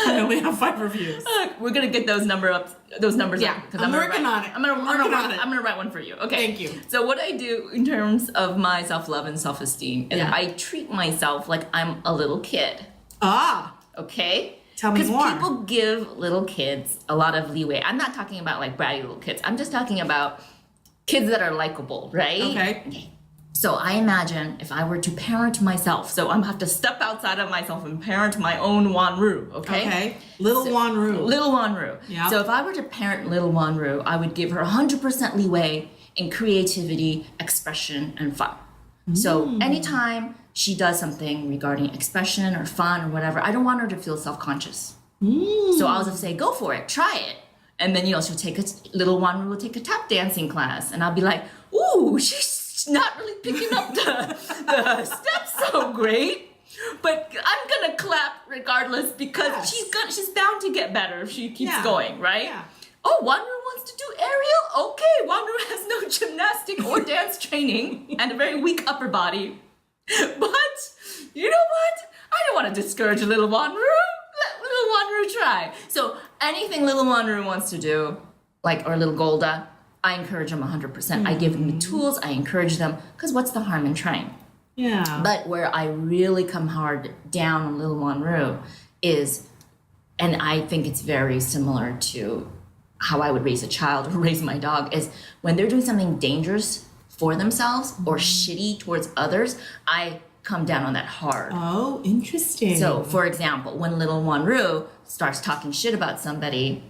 I only have 5 reviews. We're gonna get those numbers up. Yeah, I'm working on it. I'm gonna write one for you. Okay. Thank you. So what I do in terms of my self-love and self-esteem is I treat myself like I'm a little kid. Ah. Okay. Tell me more. Because people give little kids a lot of leeway. I'm not talking about like bratty little kids. I'm just talking about kids that are likable, right? Okay. So I imagine if I were to parent myself, so I'm gonna have to step outside of myself and parent my own Wanru, okay? Okay. Little Wanru. Little Wanru. Yeah. So if I were to parent little Wanru, I would give her 100% leeway in creativity, expression, and fun. So anytime she does something regarding expression or fun or whatever, I don't want her to feel self-conscious. So I'll just say, go for it, try it. And then, she'll take little Wanru will take a tap dancing class. And I'll be like, ooh, she's not really picking up the steps so great, but I'm gonna clap regardless because she's bound to get better if she keeps going, right? Yeah. Oh, Wanru wants to do aerial? Okay, Wanru has no gymnastic or dance training and a very weak upper body. But you know what? I don't want to discourage little Wanru. Let little Wanru try. So anything little Wanru wants to do, like, or little Golda, I encourage them 100%. I give them the tools, I encourage them, because what's the harm in trying? Yeah. But where I really come hard down on little Wanru is, and I think it's very similar to how I would raise a child or raise my dog, is when they're doing something dangerous for themselves or shitty towards others, I come down on that hard. Oh, interesting. So, for example, when little Wanru starts talking shit about somebody,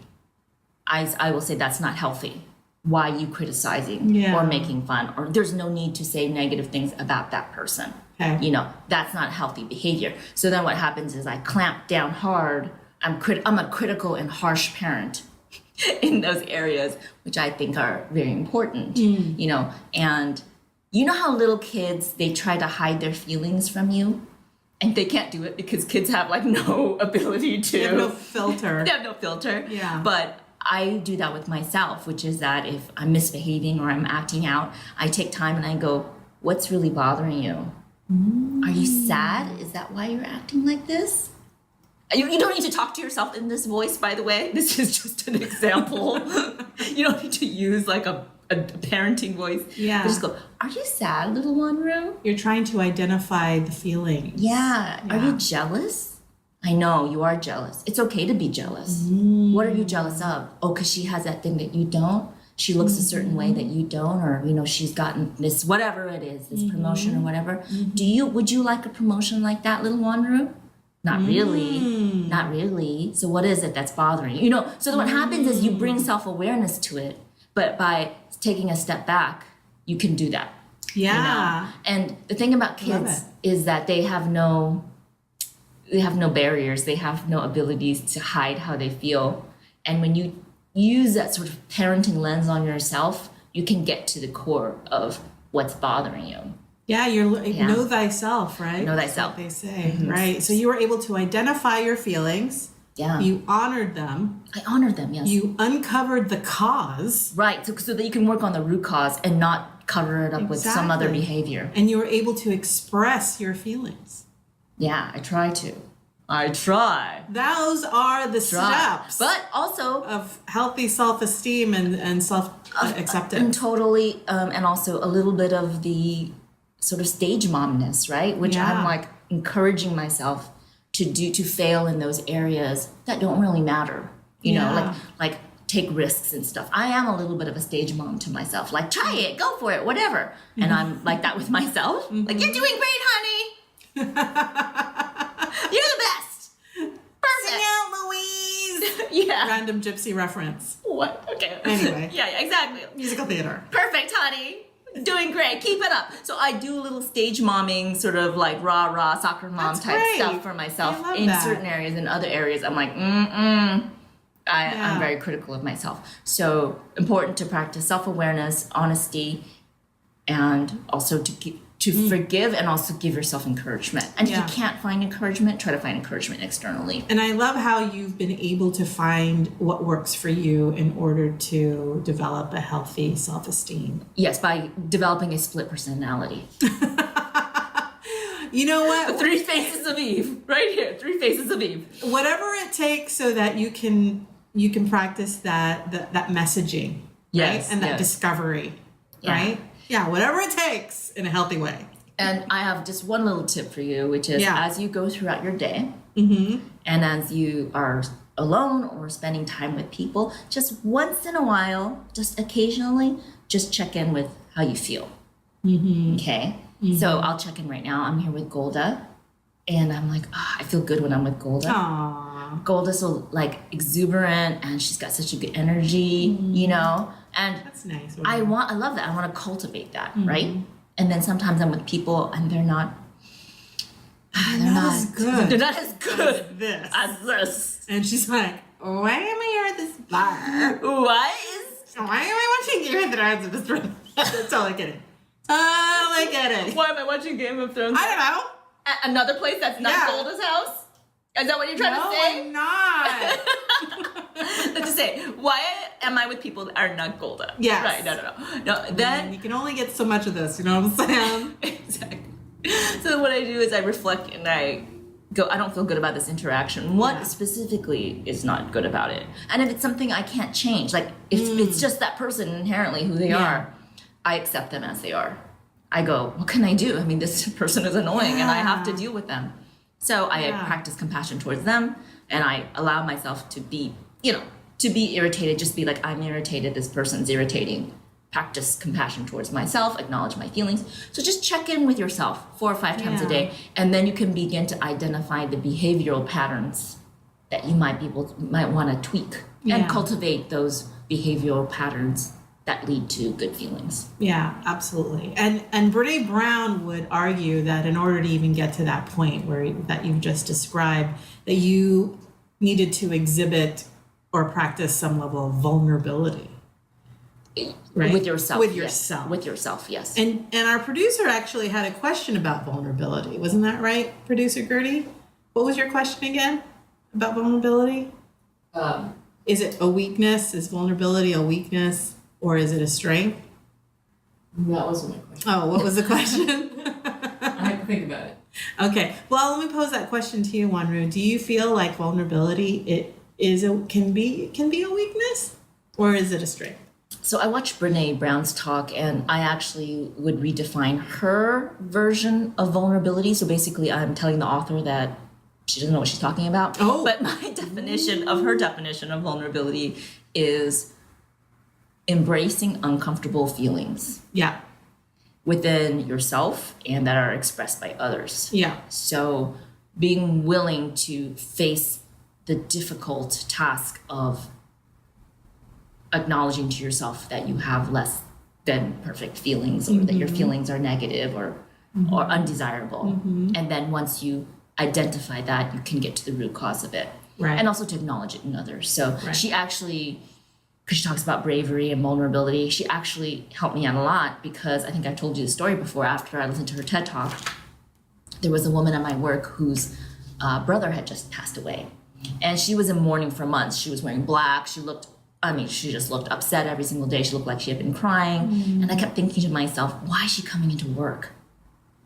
I will say that's not healthy. Why are you criticizing or making fun? Or there's no need to say negative things about that person. Okay. You know, that's not healthy behavior. So then what happens is I clamp down hard. I'm a critical and harsh parent in those areas, which I think are very important, you know. And you know how little kids, they try to hide their feelings from you? And they can't do it because kids have like no ability to. They have no filter. They have no filter. Yeah. But I do that with myself, which is that if I'm misbehaving or I'm acting out, I take time and I go, what's really bothering you? Are you sad? Is that why you're acting like this? You don't need to talk to yourself in this voice, by the way. This is just an example. You don't need to use like a parenting voice. Yeah. But just go, are you sad, little Wanru? You're trying to identify the feeling. Yeah. Are you jealous? I know you are jealous. It's okay to be jealous. What are you jealous of? Oh, because she has that thing that you don't. She looks a certain way that you don't, or you know, she's gotten this, whatever it is, this promotion or whatever. Would you like a promotion like that, little Wanru? Not really. Not really. So what is it that's bothering you? You know, so what happens is you bring self-awareness to it, but by taking a step back, you can do that. Yeah. You know? And the thing about kids is that they have no barriers. They have no abilities to hide how they feel. And when you use that sort of parenting lens on yourself, you can get to the core of what's bothering you. Yeah, know thyself, right? Know thyself. That's what they say, right? So you were able to identify your feelings. Yeah. You honored them. I honored them, yes. You uncovered the cause. Right, so that you can work on the root cause and not cover it up with some other behavior. And you were able to express your feelings. Yeah, I try to. I try. Those are the steps. But also of healthy self-esteem and self-acceptance. And totally, and also a little bit of the sort of stage momness, right? Which I'm like encouraging myself to fail in those areas that don't really matter. You know, like take risks and stuff. I am a little bit of a stage mom to myself. Like, try it, go for it, whatever. And I'm like that with myself. Like, you're doing great, honey. You're the best. Perfect. Sing out, Louise. Yeah. Random gypsy reference. What? Okay. Anyway. Yeah, exactly. Musical theater. Perfect, honey. Doing great. Keep it up. So I do a little stage momming, sort of like rah soccer mom type stuff for myself in certain areas. In other areas, I'm like, I'm very critical of myself. So important to practice self-awareness, honesty, and also to forgive and also give yourself encouragement. And if you can't find encouragement, try to find encouragement externally. And I love how you've been able to find what works for you in order to develop a healthy self-esteem. Yes, by developing a split personality. You know what? The 3 faces of Eve, right here. 3 faces of Eve. Whatever it takes so that you can practice that messaging, right? And that discovery, right? Yeah, whatever it takes in a healthy way. And I have just one little tip for you, which is as you go throughout your day, and as you are alone or spending time with people, just once in a while, just occasionally, just check in with how you feel. Okay? So I'll check in right now. I'm here with Golda, and I'm like, I feel good when I'm with Golda. Aww. Golda's so like exuberant, and she's got such a good energy, you know? And that's nice. I love that. I want to cultivate that, right? And then sometimes I'm with people and they're not as good. They're not as good as this. And she's like, why am I here at this bar? Why am I watching Game of Thrones at this room? That's all I'm kidding. I get it. Why am I watching Game of Thrones? I don't know. At another place that's not Golda's house? Is that what you're trying to say? No, I'm not. Let's just say, why am I with people that are not Golda? Yes. Right, no. Then you can only get so much of this, you know what I'm saying? Exactly. So what I do is I reflect and I I don't feel good about this interaction. What Yeah. specifically is not good about it? And if it's something I can't change, like if it's just that person inherently who they are, I accept them as they are. I go, what can I do? I mean, this person is annoying and I have to deal with them. So I practice compassion towards them, and I allow myself to be, to be irritated, just be like, I'm irritated, this person's irritating. Practice compassion towards myself, acknowledge my feelings. So just check in with yourself 4 or 5 times a day, and then you can begin to identify the behavioral patterns that you might want to tweak and cultivate those behavioral patterns that lead to good feelings. Yeah, absolutely. And Brené Brown would argue that in order to even get to that point that you've just described, that you needed to exhibit or practice some level of vulnerability. Right? With yourself. With yes. yourself. With yourself, yes. And our producer actually had a question about vulnerability. Wasn't that right, producer Gertie? What was your question again about vulnerability? Is it a weakness? Is vulnerability a weakness? Or is it a strength? That wasn't my question. Oh, what was the question? I have to think about it. Okay. Well, let me pose that question to you, Wanru. Do you feel like vulnerability can be a weakness, or is it a strength? So I watched Brené Brown's talk, and I actually would redefine her version of vulnerability. So basically, I'm telling the author that she doesn't know what she's talking about. Oh. But my definition of vulnerability is embracing uncomfortable feelings Yeah. within yourself and that are expressed by others. Yeah. So being willing to face the difficult task of acknowledging to yourself that you have less than perfect feelings, or that your feelings are negative or undesirable. And then once you identify that, you can get to the root cause of it. Right. And also to acknowledge it in others. So Right. she actually, because she talks about bravery and vulnerability, she actually helped me out a lot, because I think I told you the story before. After I listened to her TED Talk, there was a woman at my work whose brother had just passed away. And she was in mourning for months. She was wearing black. She just looked upset every single day. She looked like she had been crying. And I kept thinking to myself, why is she coming into work?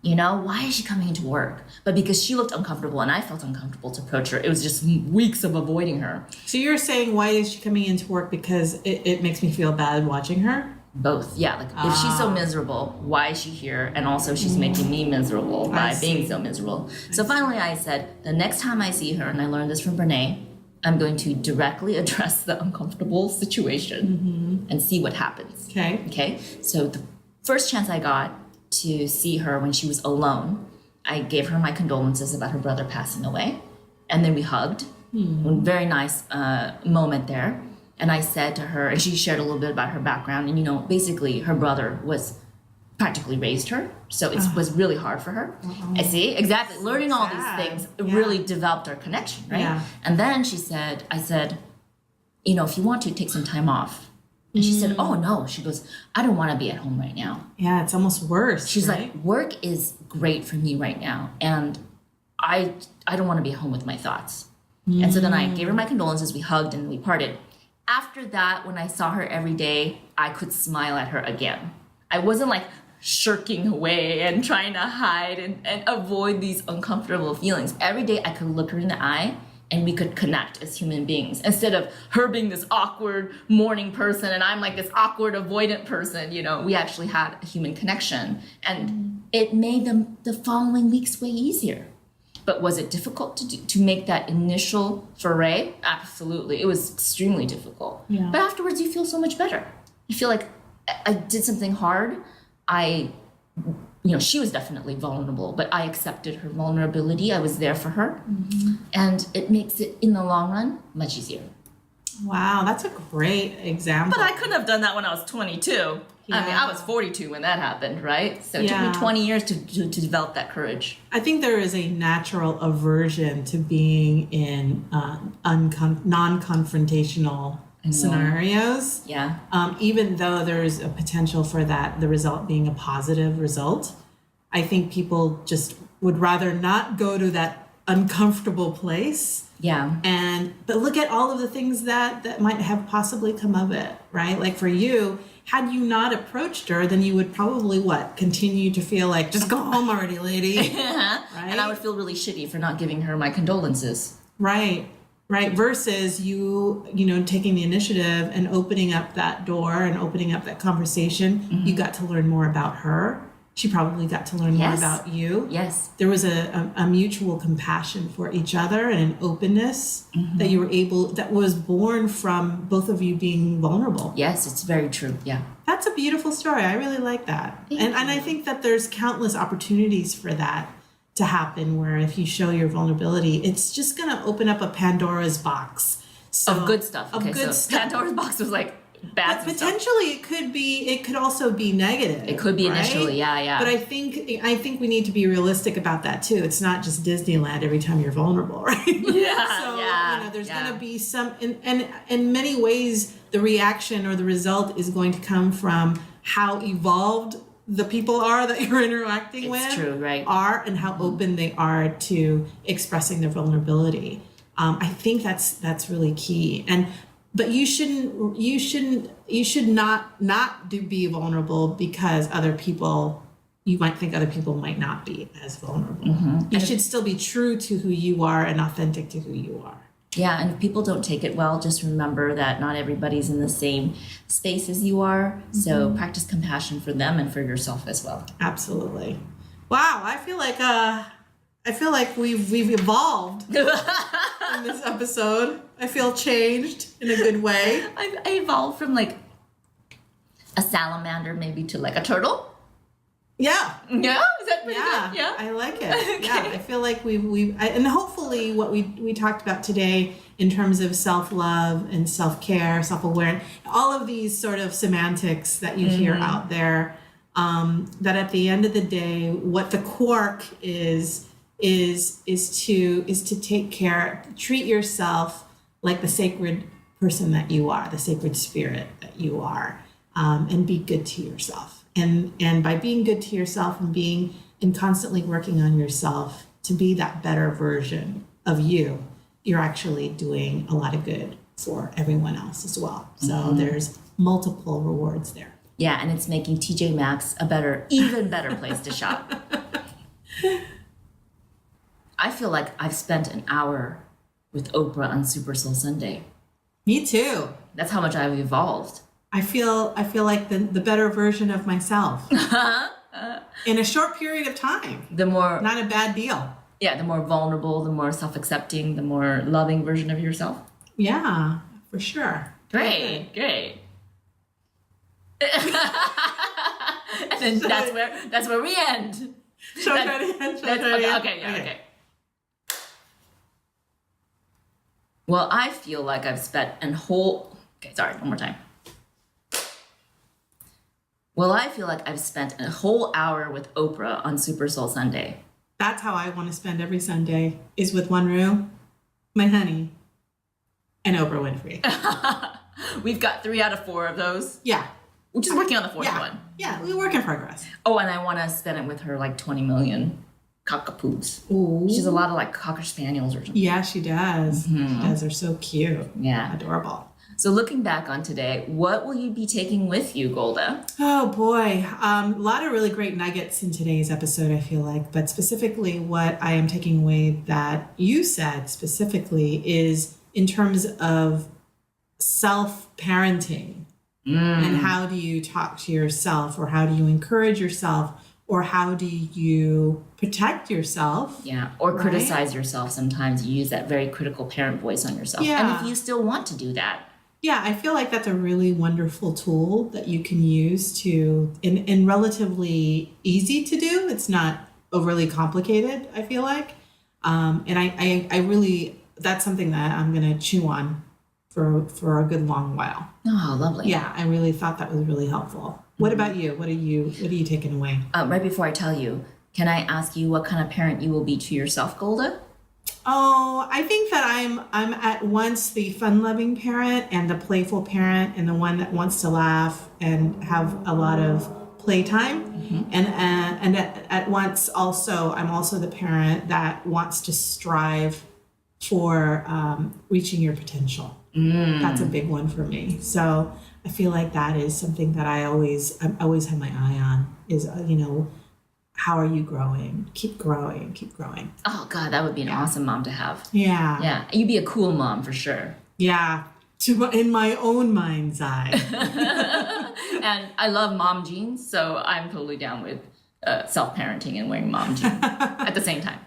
Why is she coming into work? But because she looked uncomfortable and I felt uncomfortable to approach her, it was just weeks of avoiding her. So you're saying, why is she coming into work? Because it makes me feel bad watching her? Both, yeah. Like if she's so miserable, why is she here? And also she's making me miserable by being so miserable. So finally I said, the next time I see her, and I learned this from Brene, I'm going to directly address the uncomfortable situation and see what happens. Okay. So the first chance I got to see her when she was alone, I gave her my condolences about her brother passing away. And then we hugged. A very nice moment there. And I said to her, and she shared a little bit about her background. And, basically her brother practically raised her. So it was really hard for her. I see, exactly. Learning all these things really developed our connection, right? Yeah. And then I said, if you want to, take some time off. And she said, oh no. She goes, I don't want to be at home right now. Yeah, it's almost worse. She's right? like, work is great for me right now. And I don't want to be at home with my thoughts. And so then I gave her my condolences. We hugged and we parted. After that, when I saw her every day, I could smile at her again. I wasn't like shirking away and trying to hide and avoid these uncomfortable feelings. Every day I could look her in the eye and we could connect as human beings, instead of her being this awkward mourning person and I'm like this awkward avoidant person. We actually had a human connection, and it made the following weeks way easier. But was it difficult to make that initial foray? Absolutely. It was extremely difficult. Yeah. But afterwards you feel so much better. You feel like I did something hard. She was definitely vulnerable, but I accepted her vulnerability. I was there for her. And it makes it, in the long run, much easier. Wow, that's a great example. But I couldn't have done that when I was 22. I mean, I was 42 when that happened, right? So it took me 20 years to develop that courage. I think there is a natural aversion to being in non-confrontational scenarios. Yeah. Even though there's a potential for the result being a positive result, I think people just would rather not go to that uncomfortable place. Yeah. But look at all of the things that might have possibly come of it, right? Like for you, had you not approached her, then you would probably continue to feel like, just go home already, lady. Right? And I would feel really shitty for not giving her my condolences. Right. Versus you taking the initiative and opening up that door and opening up that conversation. Mm-hmm. You got to learn more about her. She probably got to learn more about you. Yes. There was a mutual compassion for each other and an openness that you were that was born from both of you being vulnerable. Yes, it's very true. Yeah. That's a beautiful story. I really like that. And I think that there's countless opportunities for that to happen, where if you show your vulnerability, it's just going to open up a Pandora's box. Of good stuff. Of good stuff. Pandora's box was like bad but potentially stuff. It could also be negative. It could be initially, yeah. But I think we need to be realistic about that too. It's not just Disneyland every time you're vulnerable, right? Yeah. So there's going to be some, and in many ways, the reaction or the result is going to come from how evolved the people are that you're interacting with. It's true, right? Are and how open they are to expressing their vulnerability. I think that's really key. But you should not be vulnerable because you might think other people might not be as vulnerable. Mm-hmm. You should still be true to who you are and authentic to who you are. Yeah, and if people don't take it well, just remember that not everybody's in the same space as you are. Mm-hmm. So practice compassion for them and for yourself as well. Absolutely. Wow, I feel like we've evolved in this episode. I feel changed in a good way. I evolved from like a salamander maybe to like a turtle. Yeah. Yeah? Is that pretty good? Yeah. I like it. Okay. Yeah. I feel like and hopefully what we talked about today in terms of self-love and self-care, self-awareness, all of these sort of semantics that you hear out there, that at the end of the day, what the quark is to take care, treat yourself like the sacred person that you are, the sacred spirit that you are, and be good to yourself. And by being good to yourself and constantly working on yourself to be that better version of you, you're actually doing a lot of good for everyone else as well. So there's multiple rewards there. Yeah, and it's making TJ Maxx even better place to shop. I feel like I've spent an hour with Oprah on Super Soul Sunday. Me too. That's how much I've evolved. I feel like the better version of myself in a short period of time. Not a bad deal. Yeah, the more vulnerable, the more self-accepting, the more loving version of yourself. Yeah, for sure. Great. And then that's where we end. Okay. Well, I feel like I've spent one more time. Well, I feel like I've spent a whole hour with Oprah on Super Soul Sunday. That's how I want to spend every Sunday, is with Wanru, my honey, and Oprah Winfrey. We've got 3 out of 4 of those. Yeah. We're just working on the 4th one. Yeah, we work in progress. Oh, and I want to spend it with her like 20 million cockapoos. Ooh. She has a lot of like cocker spaniels or something. Yeah, she does. Mm-hmm. She does. They're so cute. Yeah. Adorable. So looking back on today, what will you be taking with you, Golda? Oh boy, a lot of really great nuggets in today's episode, I feel like. But specifically what I am taking away that you said specifically is in terms of self-parenting. And how do you talk to yourself, or how do you encourage yourself, or how do you protect yourself? Yeah, or criticize yourself. Sometimes you use that very critical parent voice on yourself. Yeah. And if you still want to do that. Yeah, I feel like that's a really wonderful tool that you can use and relatively easy to do. It's not overly complicated, I feel like. And I really, that's something that I'm going to chew on for a good long while. Oh, lovely. Yeah, I really thought that was really helpful. What about you? What are you taking away? Right before I tell you, can I ask you what kind of parent you will be to yourself, Golda? Oh, I think that I'm at once the fun-loving parent and the playful parent and the one that wants to laugh and have a lot of playtime, and at once also I'm also the parent that wants to strive for reaching your potential. That's a big one for me. So I feel like that is something that I always have my eye on is, how are you growing? Keep growing, keep growing. Oh God, that would be an awesome mom to have. Yeah. Yeah, you'd be a cool mom for sure. Yeah. In my own mind's eye. And I love mom jeans, so I'm totally down with self-parenting and wearing mom jeans at the same time.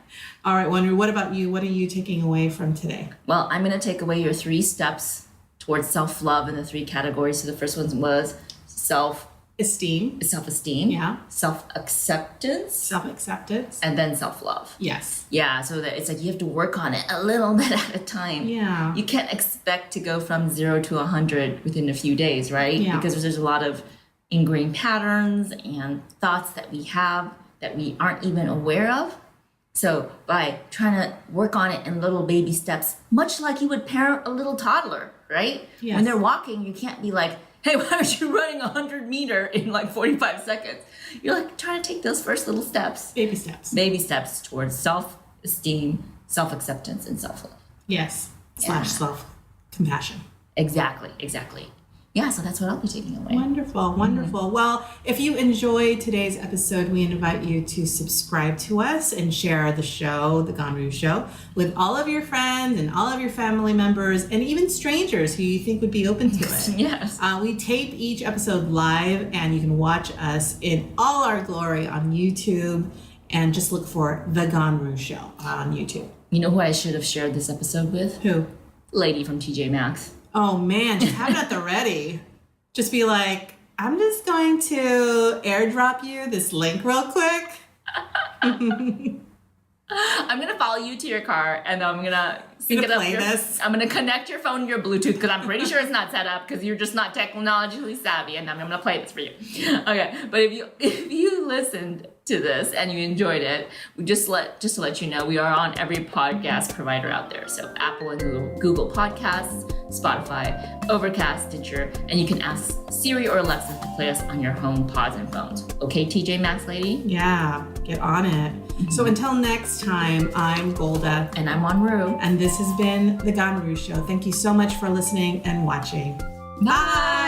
All right, Wanru, what about you? What are you taking away from today? Well, I'm going to take away your 3 steps towards self-love in the 3 categories. So the first one was self-esteem, Yeah. self-acceptance, and then self-love. Yes. Yeah, so that it's like you have to work on it a little bit at a time. Yeah. You can't expect to go from 0 to 100 within a few days, right? Yeah. Because there's a lot of ingrained patterns and thoughts that we have that we aren't even aware of. So by trying to work on it in little baby steps, much like you would parent a little toddler, right? Yes. When they're walking, you can't be like, hey, why aren't you running 100 meter in like 45 seconds? You're like trying to take those first little steps. Baby steps. Baby steps towards self-esteem, self-acceptance, and self-love. Yes. Yeah. / self-compassion. Exactly. Yeah, so that's what I'll be taking away. Wonderful, wonderful. Well, if you enjoyed today's episode, we invite you to subscribe to us and share the show, The Ganru Show, with all of your friends and all of your family members and even strangers who you think would be open to it. Yes. We tape each episode live, and you can watch us in all our glory on YouTube, and just look for The Ganru Show on YouTube. You know who I should have shared this episode with? Who? Lady from TJ Maxx. Oh man, just have it at the ready. Just be like, I'm just going to airdrop you this link real quick. I'm gonna follow you to your car, and I'm gonna sync it up. I'm gonna connect your phone to your Bluetooth because I'm pretty sure it's not set up because you're just not technologically savvy, and I'm gonna play this for you. Okay, but if you listened to this and you enjoyed it, just to let you know, we are on every podcast provider out there. So Apple and Google Podcasts, Spotify, Overcast, Stitcher, and you can ask Siri or Alexa to play us on your home pods and phones. Okay, TJ Maxx lady? Yeah, get on it. So until next time, I'm Golda. And I'm Wanru. And this has been The Ganru Show. Thank you so much for listening and watching. Bye!